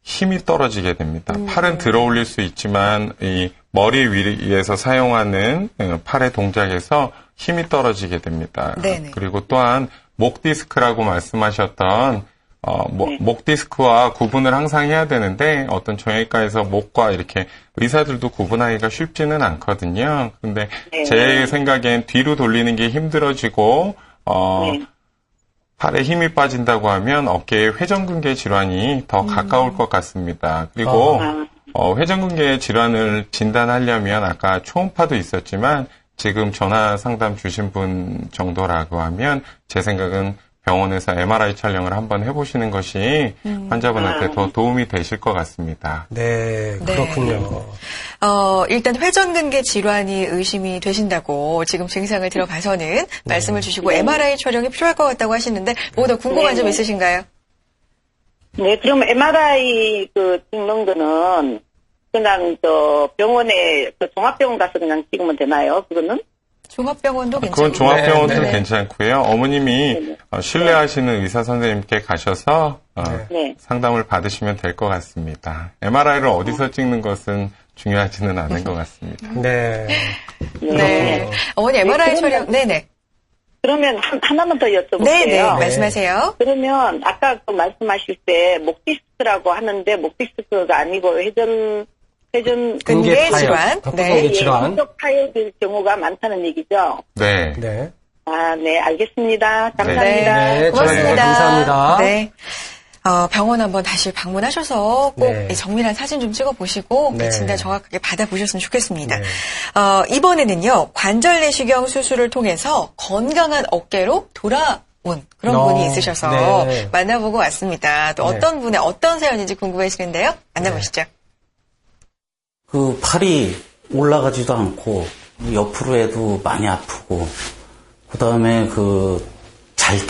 힘이 떨어지게 됩니다. 팔은 들어 올릴 수 있지만 이 머리 위에서 사용하는 팔의 동작에서 힘이 떨어지게 됩니다. 네네. 그리고 또한 목 디스크라고 말씀하셨던 목 디스크와 구분을 항상 해야 되는데 어떤 정형외과에서 목과 이렇게 의사들도 구분하기가 쉽지는 않거든요. 근데 제 생각엔 뒤로 돌리는 게 힘들어지고 팔에 힘이 빠진다고 하면 어깨에 회전근개 질환이 더 가까울 것 같습니다. 그리고 회전근개 질환을 진단하려면 아까 초음파도 있었지만 지금 전화 상담 주신 분 정도라고 하면 제 생각은 병원에서 MRI 촬영을 한번 해보시는 것이 환자분한테 더 도움이 되실 것 같습니다. 네, 네. 그렇군요. 일단 회전근개 질환이 의심이 되신다고 지금 증상을 들어봐서는 말씀을 주시고 MRI 촬영이 필요할 것 같다고 하시는데 뭐 더 궁금한 점 있으신가요? 네, 그럼 MRI 찍는 거는 그냥 병원에 종합병원 가서 그냥 찍으면 되나요? 그거는? 종합병원도 그건 괜찮고. 종합병원도 네. 괜찮고요. 어머님이 신뢰하시는 의사 선생님께 가셔서 네. 상담을 받으시면 될 것 같습니다. MRI를 어디서 찍는 것은 중요하지는 않은 것 같습니다. 네. 네. 어머니 MRI 네, 촬영, 네네. 그러면 하나만 더 여쭤볼게요. 네네. 말씀하세요. 그러면 아까 그 말씀하실 때 목디스크라고 하는데 목디스크가 아니고 회전 근개 질환. 네. 질환. 한쪽 파열될 경우가 많다는 얘기죠. 네. 네. 아, 네, 알겠습니다. 감사합니다. 네, 고맙습니다. 네, 감사합니다. 네. 병원 한번 다시 방문하셔서 꼭 네. 정밀한 사진 좀 찍어보시고 네. 진단 정확하게 받아보셨으면 좋겠습니다. 네. 이번에는요, 관절 내시경 수술을 통해서 건강한 어깨로 돌아온 그런 분이 있으셔서 네. 만나보고 왔습니다. 또 네. 어떤 분의 어떤 사연인지 궁금해지는데요. 만나보시죠. 그 팔이 올라가지도 않고 옆으로 해도 많이 아프고 그다음에 잘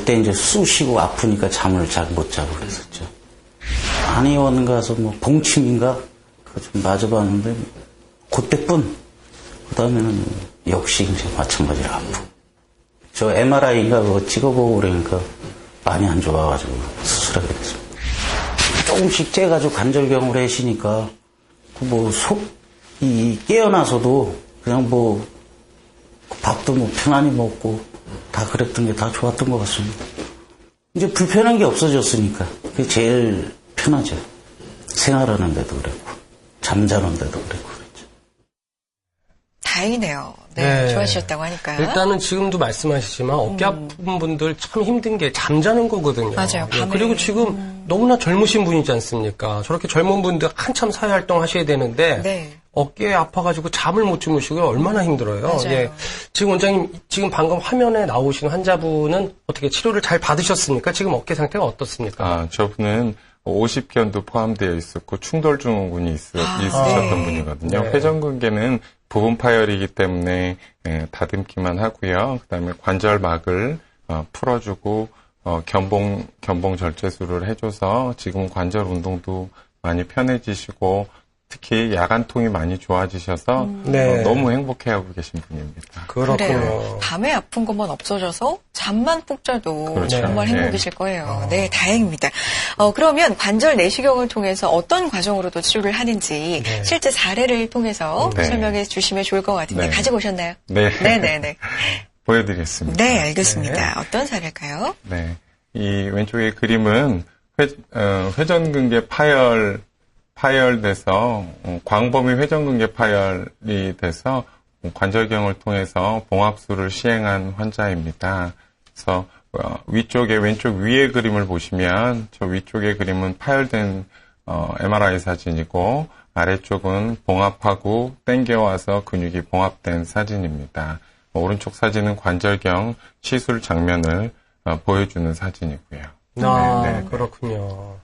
때 이제 쑤시고 아프니까 잠을 잘 못 자고 그랬었죠. 한의원 가서 봉침인가 그거 좀 맞아봤는데 그때뿐 그다음에는 역시 이제 마찬가지로 아프고 저 MRI인가 그거 찍어보고 그러니까 많이 안 좋아가지고 수술하게 됐습니다. 조금씩 째가지고 관절경을 하시니까 속이 깨어나서도 그냥 밥도 편안히 먹고 다 그랬던 게 다 좋았던 것 같습니다. 이제 불편한 게 없어졌으니까 그게 제일 편하죠. 생활하는 데도 그랬고 잠자는 데도 그랬고 그랬죠. 다행이네요. 네, 네. 좋아지셨다고 하니까. 일단은 지금도 말씀하시지만 어깨 아픈 분들 참 힘든 게 잠자는 거거든요. 맞아요. 예, 밤에. 그리고 지금 너무나 젊으신 분이지 않습니까? 저렇게 젊은 분들 한참 사회활동 하셔야 되는데 네. 어깨에 아파가지고 잠을 못 주무시고 얼마나 힘들어요. 맞아요. 예. 지금 원장님 지금 방금 화면에 나오신 환자분은 어떻게 치료를 잘 받으셨습니까? 지금 어깨 상태가 어떻습니까? 저분은 50견도 포함되어 있었고 충돌증후군이 있으셨던 네. 분이거든요. 네. 회전근개는 부분 파열이기 때문에 다듬기만 하고요. 그다음에 관절막을 풀어주고 견봉 절제술을 해줘서 지금 관절 운동도 많이 편해지시고 특히 야간통이 많이 좋아지셔서 네. 너무 행복해하고 계신 분입니다. 그렇군요. 그래요. 밤에 아픈 것만 없어져서 잠만 푹 자도 그렇죠. 정말 네. 행복이실 거예요. 네, 다행입니다. 그러면 관절 내시경을 통해서 어떤 과정으로도 치료를 하는지 네. 실제 사례를 통해서 네. 설명해 주시면 좋을 것 같은데 네. 가지고 오셨나요? 네. 네네네. 보여드리겠습니다. 네, 알겠습니다. 어떤 사례일까요? 네. 이 왼쪽의 그림은 회전근개 파열돼서 광범위 회전근개 파열이 돼서 관절경을 통해서 봉합술을 시행한 환자입니다. 그래서 왼쪽 위의 그림을 보시면 저 위쪽의 그림은 파열된 MRI 사진이고 아래쪽은 봉합하고 당겨와서 근육이 봉합된 사진입니다. 오른쪽 사진은 관절경 시술 장면을 보여주는 사진이고요. 네, 그렇군요.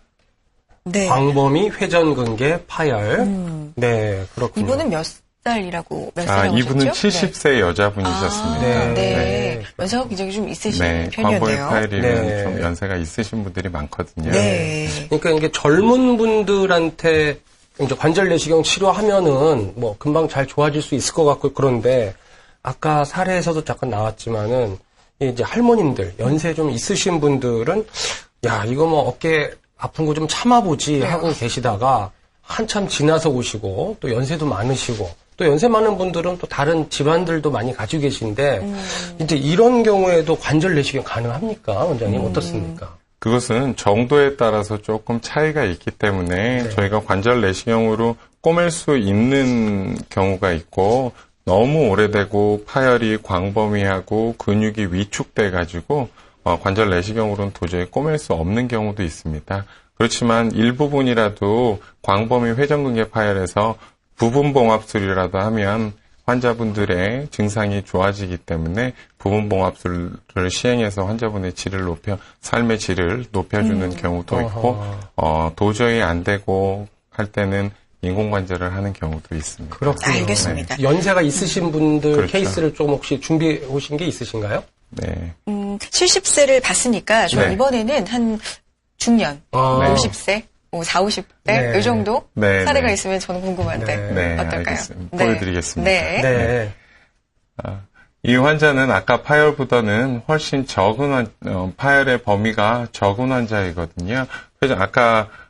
네. 광범위 회전근개 파열. 네, 그렇군요. 이분은 몇 살이라고 말씀하셨죠? 이분은 70세 여자분이셨습니다. 네. 네. 연세가 굉장히 좀 있으신 네, 광범위 편이었네요. 파열이면 네. 좀 연세가 있으신 분들이 많거든요. 네. 그러니까 이게 젊은 분들한테 이제 관절 내시경 치료하면은 금방 잘 좋아질 수 있을 것 같고 그런데 아까 사례에서도 잠깐 나왔지만은 이제 할머님들 연세 좀 있으신 분들은 이거 어깨 아픈 거 좀 참아보지 하고 계시다가 한참 지나서 오시고 또 연세도 많으시고 또 연세 많은 분들은 또 다른 질환들도 많이 가지고 계신데 이제 이런 경우에도 관절 내시경 가능합니까? 원장님 어떻습니까? 그것은 정도에 따라서 조금 차이가 있기 때문에 네. 저희가 관절 내시경으로 꼬맬 수 있는 경우가 있고 너무 오래되고 파열이 광범위하고 근육이 위축돼 가지고 관절 내시경으로는 도저히 꼬맬 수 없는 경우도 있습니다. 그렇지만 일부분이라도 광범위 회전근개 파열에서 부분 봉합술이라도 하면 환자분들의 증상이 좋아지기 때문에 부분 봉합술을 시행해서 환자분의 삶의 질을 높여주는 경우도 있고 도저히 안 되고 할 때는 인공관절을 하는 경우도 있습니다. 그렇군요. 알겠습니다. 연세가 있으신 분들 그렇죠. 케이스를 좀 혹시 준비해 오신 게 있으신가요? 네. 70세를 봤으니까 저 네. 이번에는 한 중년, 50세, 40, 50대 네. 이 정도 네, 사례가 네. 있으면 저는 궁금한데 네. 네, 어떨까요? 알겠습니다. 보여드리겠습니다. 네. 네. 이 환자는 아까 파열보다는 훨씬 적은 파열의 범위가 적은 환자이거든요.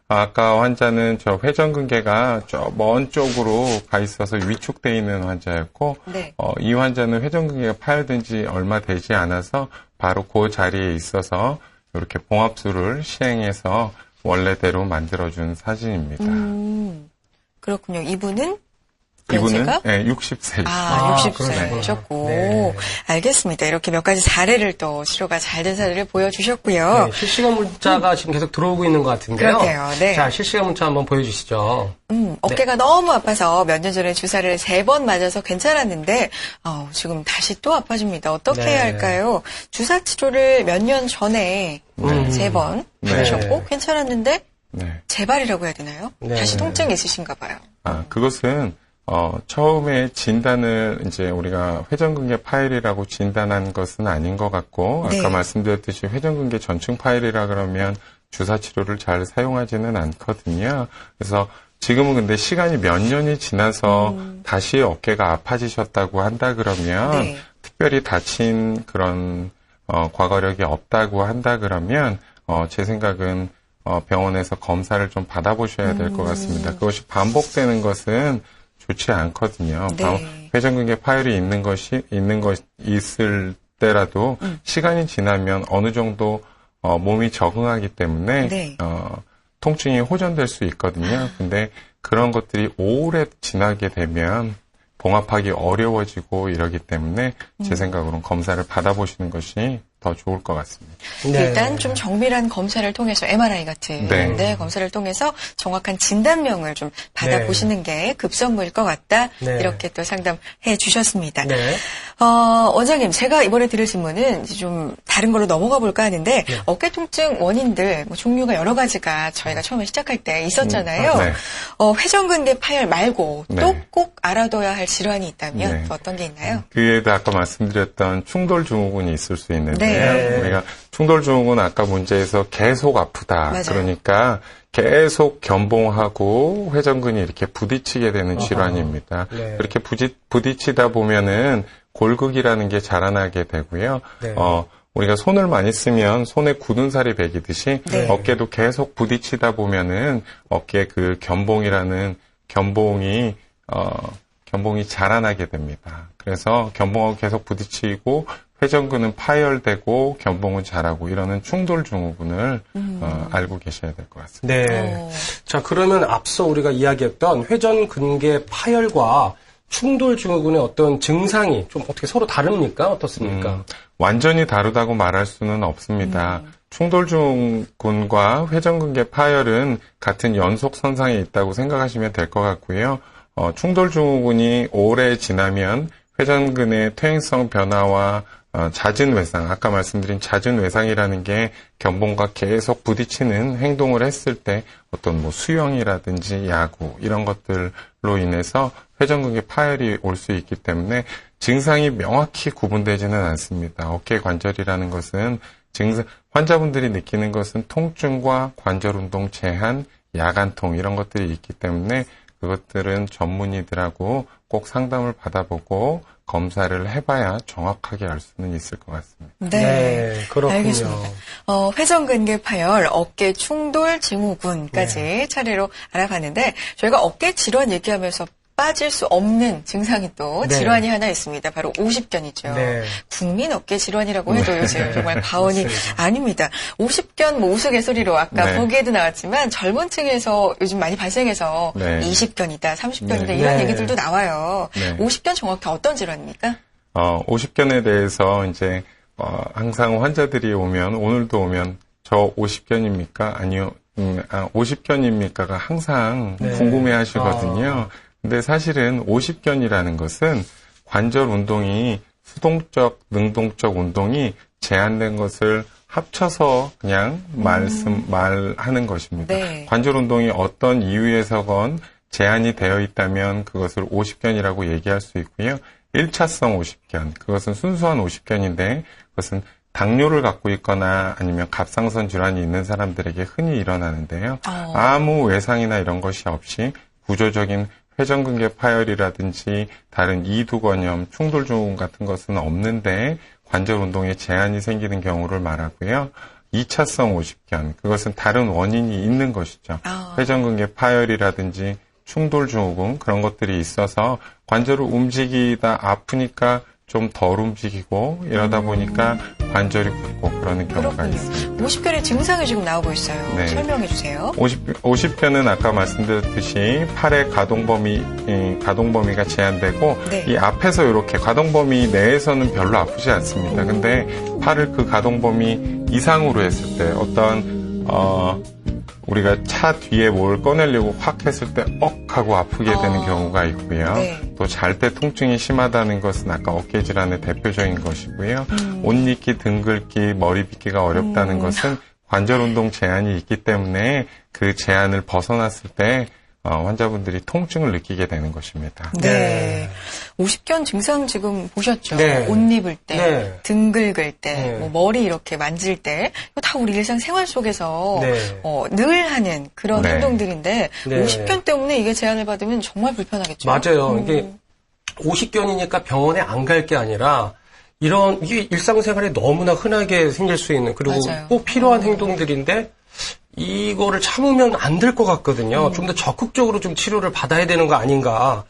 아까 환자는 저 회전근개가 저 먼 쪽으로 가 있어서 위축되어 있는 환자였고, 네. 이 환자는 회전근개가 파열된 지 얼마 되지 않아서 바로 그 자리에 있어서 이렇게 봉합술을 시행해서 원래대로 만들어준 사진입니다. 그렇군요. 이분은 이분은 연세가? 네, 60세. 60세셨고. 네. 알겠습니다. 이렇게 몇 가지 사례를 또 치료가 잘 된 사례를 보여주셨고요. 네, 실시간 문자가 지금 계속 들어오고 있는 것 같은데요. 그러게요. 네. 자, 실시간 문자 한번 보여주시죠. 어깨가 너무 아파서 몇 년 전에 주사를 3번 맞아서 괜찮았는데 지금 다시 또 아파집니다. 어떻게 네. 해야 할까요? 주사 치료를 몇 년 전에 3번 네. 하셨고 괜찮았는데 네. 재발이라고 해야 되나요? 네. 다시 통증이 있으신가 봐요. 그것은 처음에 진단을 이제 우리가 회전근개 파열이라고 진단한 것은 아닌 것 같고, 네. 아까 말씀드렸듯이 회전근개 전충 파열이라 그러면 주사 치료를 잘 사용하지는 않거든요. 그래서 지금은 근데 시간이 몇 년이 지나서 다시 어깨가 아파지셨다고 한다 그러면, 네. 특별히 다친 그런 과거력이 없다고 한다 그러면 제 생각은 병원에서 검사를 좀 받아보셔야 될 것 같습니다. 그것이 반복되는 것은 좋지 않거든요. 네. 회전근개 파열이 있을 때라도 시간이 지나면 어느 정도 몸이 적응하기 때문에 네. 통증이 호전될 수 있거든요. 근데 그런 것들이 오래 지나게 되면 봉합하기 어려워지고 이러기 때문에 제 생각으로는 검사를 받아보시는 것이 더 좋을 것 같습니다. 네. 일단 좀 정밀한 검사를 통해서 MRI 같은 네. 검사를 통해서 정확한 진단명을 좀 받아보시는 게 급선무일 것 같다. 네. 이렇게 또 상담해 주셨습니다. 네. 원장님, 제가 이번에 드릴 질문은 이제 좀 다른 걸로 넘어가 볼까 하는데 네. 어깨 통증 원인들 종류가 여러 가지가 저희가 처음에 시작할 때 있었잖아요. 네. 회전근개 파열 말고 네. 또 꼭 알아둬야 할 질환이 있다면 네. 또 어떤 게 있나요? 그 외에도 아까 말씀드렸던 충돌증후군이 있을 수 있는데요. 네. 우리가 충돌증후군 아까 문제에서 계속 아프다. 맞아요. 그러니까 계속 견봉하고 회전근이 이렇게 부딪히게 되는 질환입니다. 네. 그렇게 부딪히다 보면은 골극이라는 게 자라나게 되고요. 네. 우리가 손을 많이 쓰면 손에 굳은 살이 배기듯이 네. 어깨도 계속 부딪히다 보면은 어깨 그 견봉이라는 견봉이 자라나게 됩니다. 그래서 견봉하고 계속 부딪히고 회전근은 파열되고 견봉은 자라고 이러는 충돌증후군을 알고 계셔야 될 것 같습니다. 네. 자, 그러면 앞서 우리가 이야기했던 회전근개 파열과 충돌증후군의 어떤 증상이 좀 어떻게 서로 다릅니까? 어떻습니까? 완전히 다르다고 말할 수는 없습니다. 충돌증후군과 회전근개 파열은 같은 연속선상에 있다고 생각하시면 될 것 같고요. 충돌증후군이 오래 지나면 회전근의 퇴행성 변화와 잦은 외상, 아까 말씀드린 잦은 외상이라는 게 견봉과 계속 부딪히는 행동을 했을 때 어떤 뭐 수영이라든지 야구 이런 것들로 인해서 회전근개 파열이 올 수 있기 때문에 증상이 명확히 구분되지는 않습니다. 어깨 관절이라는 것은 환자분들이 느끼는 것은 통증과 관절 운동 제한, 야간통 이런 것들이 있기 때문에 그것들은 전문의들하고 꼭 상담을 받아보고 검사를 해봐야 정확하게 알 수는 있을 것 같습니다. 네, 그렇군요. 알겠습니다. 회전근개 파열, 어깨 충돌 증후군까지 차례로 알아봤는데 저희가 어깨 질환 얘기하면서 빠질 수 없는 증상이 또 네. 질환이 하나 있습니다. 바로 오십견이죠. 네. 국민 어깨 질환이라고 해도 요즘 정말 과언이 맞습니다. 아닙니다. 오십견 뭐 우스갯소리로 아까 네. 보기에도 나왔지만 젊은 층에서 요즘 많이 발생해서 네. 20견이다, 30견이다 네. 이런 네. 얘기들도 나와요. 네. 오십견 정확히 어떤 질환입니까? 50견에 대해서 이제 항상 환자들이 오늘도 오면 저 50견입니까? 아니요. 50견입니까가 항상 네. 궁금해 하시거든요. 근데 사실은 50견이라는 것은 관절 운동이 수동적, 능동적 운동이 제한된 것을 합쳐서 그냥 말하는 것입니다. 네. 관절 운동이 어떤 이유에서건 제한이 되어 있다면 그것을 50견이라고 얘기할 수 있고요. 1차성 50견, 그것은 순수한 50견인데 그것은 당뇨를 갖고 있거나 아니면 갑상선 질환이 있는 사람들에게 흔히 일어나는데요. 아무 외상이나 이런 것이 없이 구조적인 회전근개 파열이라든지 다른 이두건염, 충돌증후군 같은 것은 없는데 관절 운동에 제한이 생기는 경우를 말하고요. 2차성 오십견, 그것은 다른 원인이 있는 것이죠. 회전근개 파열이라든지 충돌증후군 그런 것들이 있어서 관절을 움직이다 아프니까 좀 덜 움직이고 이러다 보니까 관절이 굽고 그러는 경우가 있습니다. 50견의 증상이 지금 나오고 있어요. 네. 설명해 주세요. 50견은 아까 말씀드렸듯이 팔의 가동범위가 제한되고 네. 이 앞에서 이렇게 가동범위 내에서는 별로 아프지 않습니다. 근데 팔을 그 가동범위 이상으로 했을 때 어떤 우리가 차 뒤에 뭘 꺼내려고 확 했을 때 하고 아프게 되는 경우가 있고요. 네. 또 잘 때 통증이 심하다는 것은 아까 어깨 질환의 대표적인 것이고요. 옷 입기, 등 긁기, 머리 빗기가 어렵다는 것은 관절 운동 제한이 있기 때문에 그 제한을 벗어났을 때 환자분들이 통증을 느끼게 되는 것입니다. 네. 50견 증상 지금 보셨죠? 네. 옷 입을 때, 네. 등 긁을 때, 네. 뭐 머리 이렇게 만질 때, 이거 다 우리 일상생활 속에서 네. 늘 하는 그런 네. 행동들인데 네. 50견 때문에 이게 제한을 받으면 정말 불편하겠죠? 맞아요. 이게 50견이니까 병원에 안 갈 게 아니라 이게 일상생활에 너무나 흔하게 생길 수 있는 그리고 맞아요. 꼭 필요한 행동들인데 이거를 참으면 안 될 것 같거든요. 좀 더 적극적으로 좀 치료를 받아야 되는 거 아닌가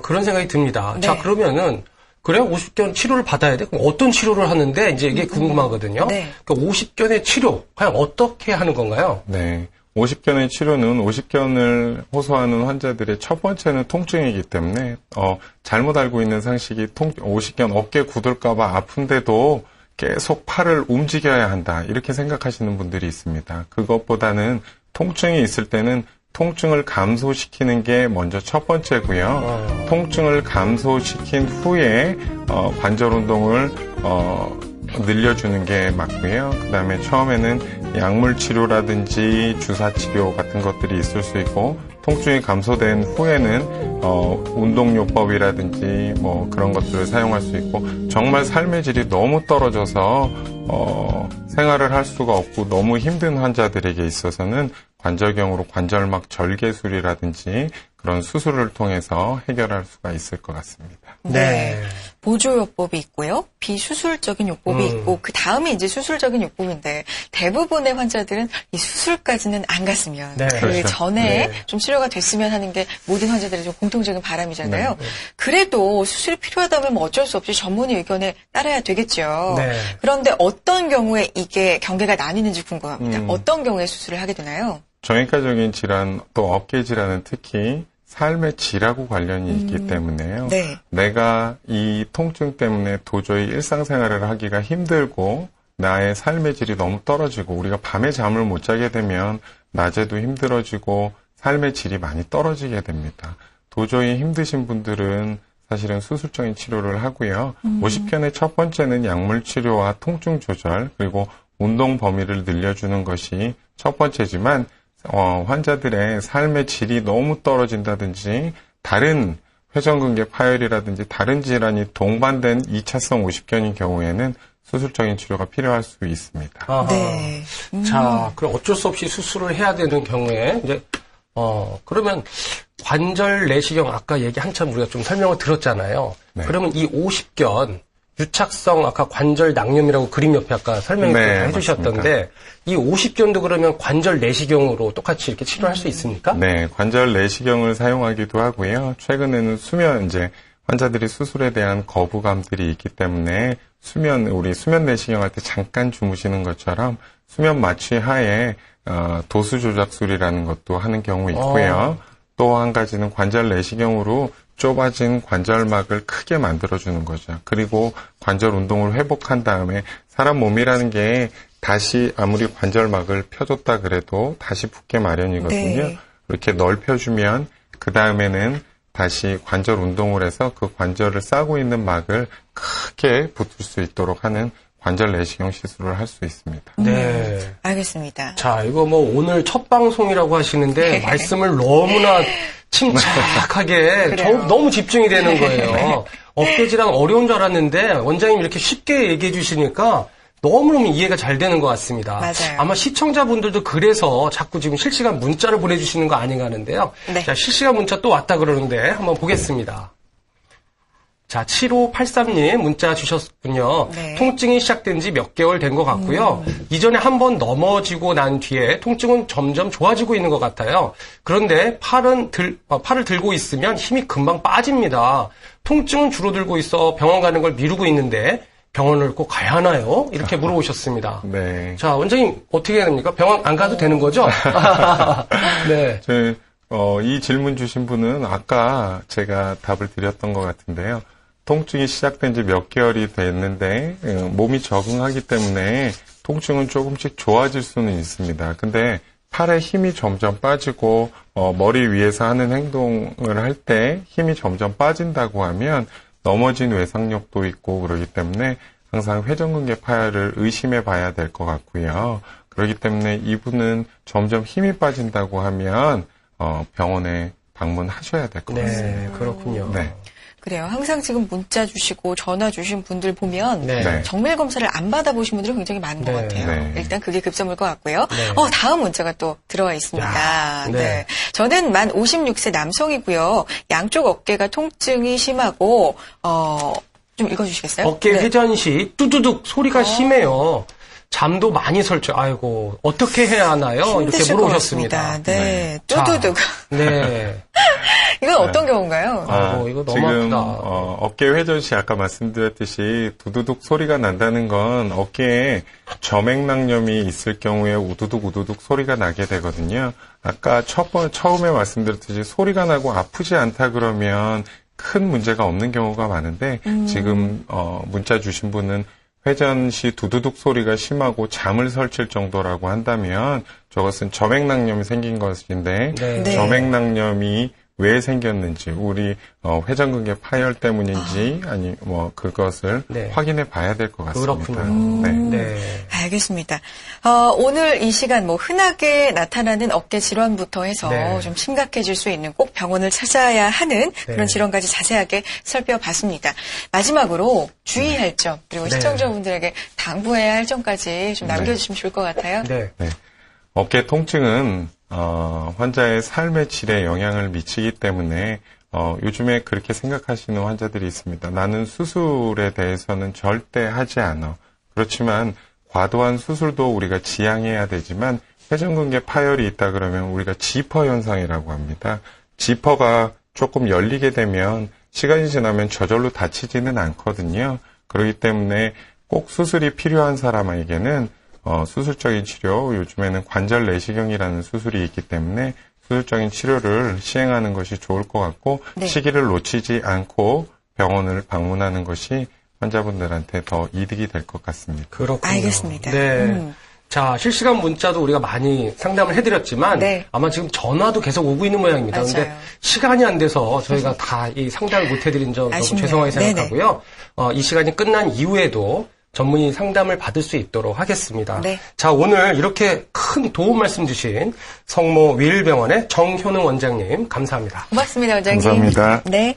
그런 생각이 듭니다. 네. 자 그러면은 그래요? 50견 치료를 받아야 돼? 그럼 어떤 치료를 하는데 이제 이게 궁금하거든요. 네. 그러니까 50견의 치료 과연 어떻게 하는 건가요? 네. 50견의 치료는 50견을 호소하는 환자들의 첫 번째는 통증이기 때문에 잘못 알고 있는 상식이 50견 어깨 굳을까봐 아픈데도 계속 팔을 움직여야 한다 이렇게 생각하시는 분들이 있습니다. 그것보다는 통증이 있을 때는 통증을 감소시키는 게 먼저 첫 번째고요. 통증을 감소시킨 후에 관절 운동을 늘려주는 게 맞고요. 그 다음에 처음에는 약물 치료라든지 주사 치료 같은 것들이 있을 수 있고 통증이 감소된 후에는 운동요법이라든지 뭐 그런 것들을 사용할 수 있고 정말 삶의 질이 너무 떨어져서 생활을 할 수가 없고 너무 힘든 환자들에게 있어서는 관절경으로 관절막 절개술이라든지 그런 수술을 통해서 해결할 수가 있을 것 같습니다. 네. 보조요법이 있고요. 비수술적인 요법이 있고 그 다음에 이제 수술적인 요법인데 대부분의 환자들은 이 수술까지는 안 갔으면 네. 그 그렇죠. 전에 네. 좀 치료가 됐으면 하는 게 모든 환자들의 좀 공통적인 바람이잖아요. 그래도 수술이 필요하다면 뭐 어쩔 수 없이 전문의 의견에 따라야 되겠죠. 네. 그런데 어떤 경우에 이게 경계가 나뉘는지 궁금합니다. 어떤 경우에 수술을 하게 되나요? 정형외과적인 질환 또 어깨 질환은 특히 삶의 질하고 관련이 있기 때문에요. 네. 내가 이 통증 때문에 도저히 일상생활을 하기가 힘들고 나의 삶의 질이 너무 떨어지고 우리가 밤에 잠을 못 자게 되면 낮에도 힘들어지고 삶의 질이 많이 떨어지게 됩니다. 도저히 힘드신 분들은 사실은 수술적인 치료를 하고요. 50견의 첫 번째는 약물 치료와 통증 조절 그리고 운동 범위를 늘려주는 것이 첫 번째지만 환자들의 삶의 질이 너무 떨어진다든지 다른 회전근개 파열이라든지 다른 질환이 동반된 2차성 50견인 경우에는 수술적인 치료가 필요할 수 있습니다. 아하. 네. 자, 그럼 어쩔 수 없이 수술을 해야 되는 경우에 이제 그러면 관절 내시경 아까 얘기 한참 우리가 좀 설명을 들었잖아요. 네. 그러면 이 50견 유착성 아까 관절 낭염이라고 그림 옆에 아까 설명을 네, 해주셨던데 맞습니다. 이 50견도 그러면 관절 내시경으로 똑같이 이렇게 치료할 수 있습니까? 네, 관절 내시경을 사용하기도 하고요. 최근에는 이제 환자들이 수술에 대한 거부감들이 있기 때문에 우리 수면 내시경 할 때 잠깐 주무시는 것처럼 수면 마취 하에 도수 조작술이라는 것도 하는 경우 있고요. 또 한 가지는 관절 내시경으로 좁아진 관절막을 크게 만들어주는 거죠. 그리고 관절 운동을 회복한 다음에 사람 몸이라는 게 다시 아무리 관절막을 펴줬다 그래도 다시 붙게 마련이거든요. 네. 이렇게 넓혀주면 그 다음에는 다시 관절 운동을 해서 그 관절을 싸고 있는 막을 크게 붙을 수 있도록 하는 관절 내시경 시술을 할 수 있습니다. 네. 알겠습니다. 자, 이거 뭐 오늘 첫 방송이라고 하시는데 말씀을 너무나 침착하게 너무 집중이 되는 거예요. 어깨 질환 어려운 줄 알았는데 원장님 이렇게 쉽게 얘기해 주시니까 너무너무 이해가 잘 되는 것 같습니다. 맞아요. 아마 시청자분들도 그래서 자꾸 지금 실시간 문자를 보내주시는 거 아닌가 하는데요. 네. 자, 실시간 문자 또 왔다 그러는데 한번 보겠습니다. 자, 7583님 문자 주셨군요. 네. 통증이 시작된 지 몇 개월 된 것 같고요. 이전에 한번 넘어지고 난 뒤에 통증은 점점 좋아지고 있는 것 같아요. 그런데 팔을 들고 있으면 힘이 금방 빠집니다. 통증은 줄어들고 있어 병원 가는 걸 미루고 있는데 병원을 꼭 가야 하나요? 이렇게 물어보셨습니다. 네. 자, 원장님 어떻게 해야 됩니까? 병원 안 가도 되는 거죠? 네. 이 질문 주신 분은 아까 제가 답을 드렸던 것 같은데요. 통증이 시작된 지 몇 개월이 됐는데 몸이 적응하기 때문에 통증은 조금씩 좋아질 수는 있습니다. 근데 팔에 힘이 점점 빠지고 머리 위에서 하는 행동을 할 때 힘이 점점 빠진다고 하면 넘어진 외상력도 있고 그러기 때문에 항상 회전근개 파열을 의심해 봐야 될 것 같고요. 그렇기 때문에 이분은 점점 힘이 빠진다고 하면 병원에 방문하셔야 될 것 같습니다. 네, 그렇군요. 네. 그래요. 항상 지금 문자 주시고 전화 주신 분들 보면 네. 정밀 검사를 안 받아보신 분들이 굉장히 많은 것 네. 같아요. 네. 일단 그게 급선무일 것 같고요. 네. 다음 문자가 또 들어와 있습니다. 야, 네. 네. 저는 만 56세 남성이고요. 양쪽 어깨가 통증이 심하고 좀 읽어주시겠어요? 어깨 네. 회전 시 뚜두둑 소리가 심해요. 잠도 많이 설쳐. 아이고, 어떻게 해야 하나요? 이렇게 힘드실 것 물어보셨습니다. 같습니다. 네. 자, 뚜두둑. 네. 이건 어떤 경우인가요? 이거 너무 지금 아프다. 어깨 회전 시 아까 말씀드렸듯이 두두둑 소리가 난다는 건 어깨에 점액낭염이 있을 경우에 우두둑 우두둑 소리가 나게 되거든요. 아까 처음에 말씀드렸듯이 소리가 나고 아프지 않다 그러면 큰 문제가 없는 경우가 많은데 지금 문자 주신 분은 회전 시 두두둑 소리가 심하고 잠을 설칠 정도라고 한다면 저것은 점액낭염이 생긴 것인데 네. 네. 점액낭염이 왜 생겼는지 우리 회전근개 파열 때문인지 아니 뭐 그것을 네. 확인해 봐야 될 것 같습니다. 그렇군요. 네. 네. 알겠습니다. 오늘 이 시간 흔하게 나타나는 어깨 질환부터 해서 네. 좀 심각해질 수 있는 꼭 병원을 찾아야 하는 네. 그런 질환까지 자세하게 살펴봤습니다. 마지막으로 주의할 점 그리고 네. 시청자분들에게 당부해야 할 점까지 좀 남겨주시면 좋을 것 같아요. 네. 네. 어깨 통증은 환자의 삶의 질에 영향을 미치기 때문에 요즘에 그렇게 생각하시는 환자들이 있습니다. 나는 수술에 대해서는 절대 하지 않아. 그렇지만 과도한 수술도 우리가 지양해야 되지만 회전근개 파열이 있다 그러면 우리가 지퍼 현상이라고 합니다. 지퍼가 조금 열리게 되면 시간이 지나면 저절로 다치지는 않거든요. 그렇기 때문에 꼭 수술이 필요한 사람에게는 수술적인 치료, 요즘에는 관절 내시경이라는 수술이 있기 때문에 수술적인 치료를 시행하는 것이 좋을 것 같고 네. 시기를 놓치지 않고 병원을 방문하는 것이 환자분들한테 더 이득이 될 것 같습니다. 그렇군요. 알겠습니다. 네. 자, 실시간 문자도 우리가 많이 상담을 해드렸지만 네. 아마 지금 전화도 계속 오고 있는 모양입니다. 맞아요. 그런데 시간이 안 돼서 저희가 다 이 상담을 못 해드린 점 너무 아쉽네요. 죄송하게 생각하고요. 이 시간이 끝난 이후에도 전문의 상담을 받을 수 있도록 하겠습니다. 네. 자, 오늘 이렇게 큰 도움 말씀 주신 성모 위일병원의 정효능 원장님 감사합니다. 고맙습니다, 원장님. 감사합니다. 네.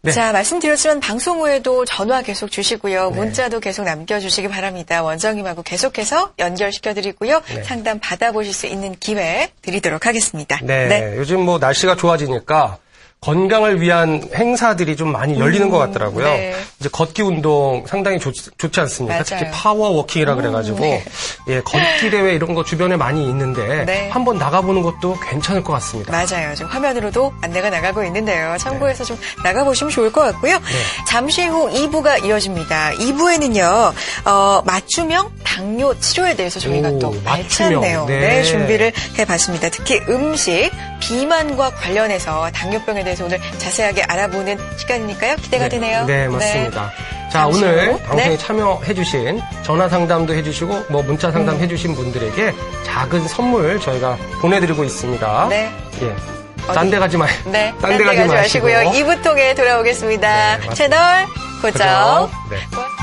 네. 자, 말씀드렸지만 방송 후에도 전화 계속 주시고요. 문자도 계속 남겨주시기 바랍니다. 원장님하고 계속해서 연결시켜드리고요. 네. 상담 받아보실 수 있는 기회 드리도록 하겠습니다. 네, 요즘 뭐 날씨가 좋아지니까 건강을 위한 행사들이 좀 많이 열리는 것 같더라고요. 네. 이제 걷기 운동 상당히 좋지 않습니까? 맞아요. 특히 파워워킹이라 그래가지고 네. 예, 걷기 대회 이런 거 주변에 많이 있는데 네. 한번 나가보는 것도 괜찮을 것 같습니다. 맞아요. 지금 화면으로도 안내가 나가고 있는데요. 참고해서 좀 나가보시면 좋을 것 같고요. 잠시 후 2부가 이어집니다. 2부에는요, 맞춤형 당뇨 치료에 대해서 저희가 오, 또 맞춤형. 알찬 내용 네. 준비를 해봤습니다. 특히 음식, 비만과 관련해서 당뇨병에 대해서 오늘 자세하게 알아보는 시간이니까요. 기대가 되네요. 네, 맞습니다. 자, 잠시 오늘 후. 방송에 네. 참여해주신 전화 상담도 해주시고 뭐 문자 상담 해주신 분들에게 작은 선물 저희가 보내드리고 있습니다. 네. 예. 딴 데 가지 마요. 네. 딴 데 가지 마시고. 2부 통에 돌아오겠습니다. 네, 맞습니다. 채널 고정. 네. 고맙습니다.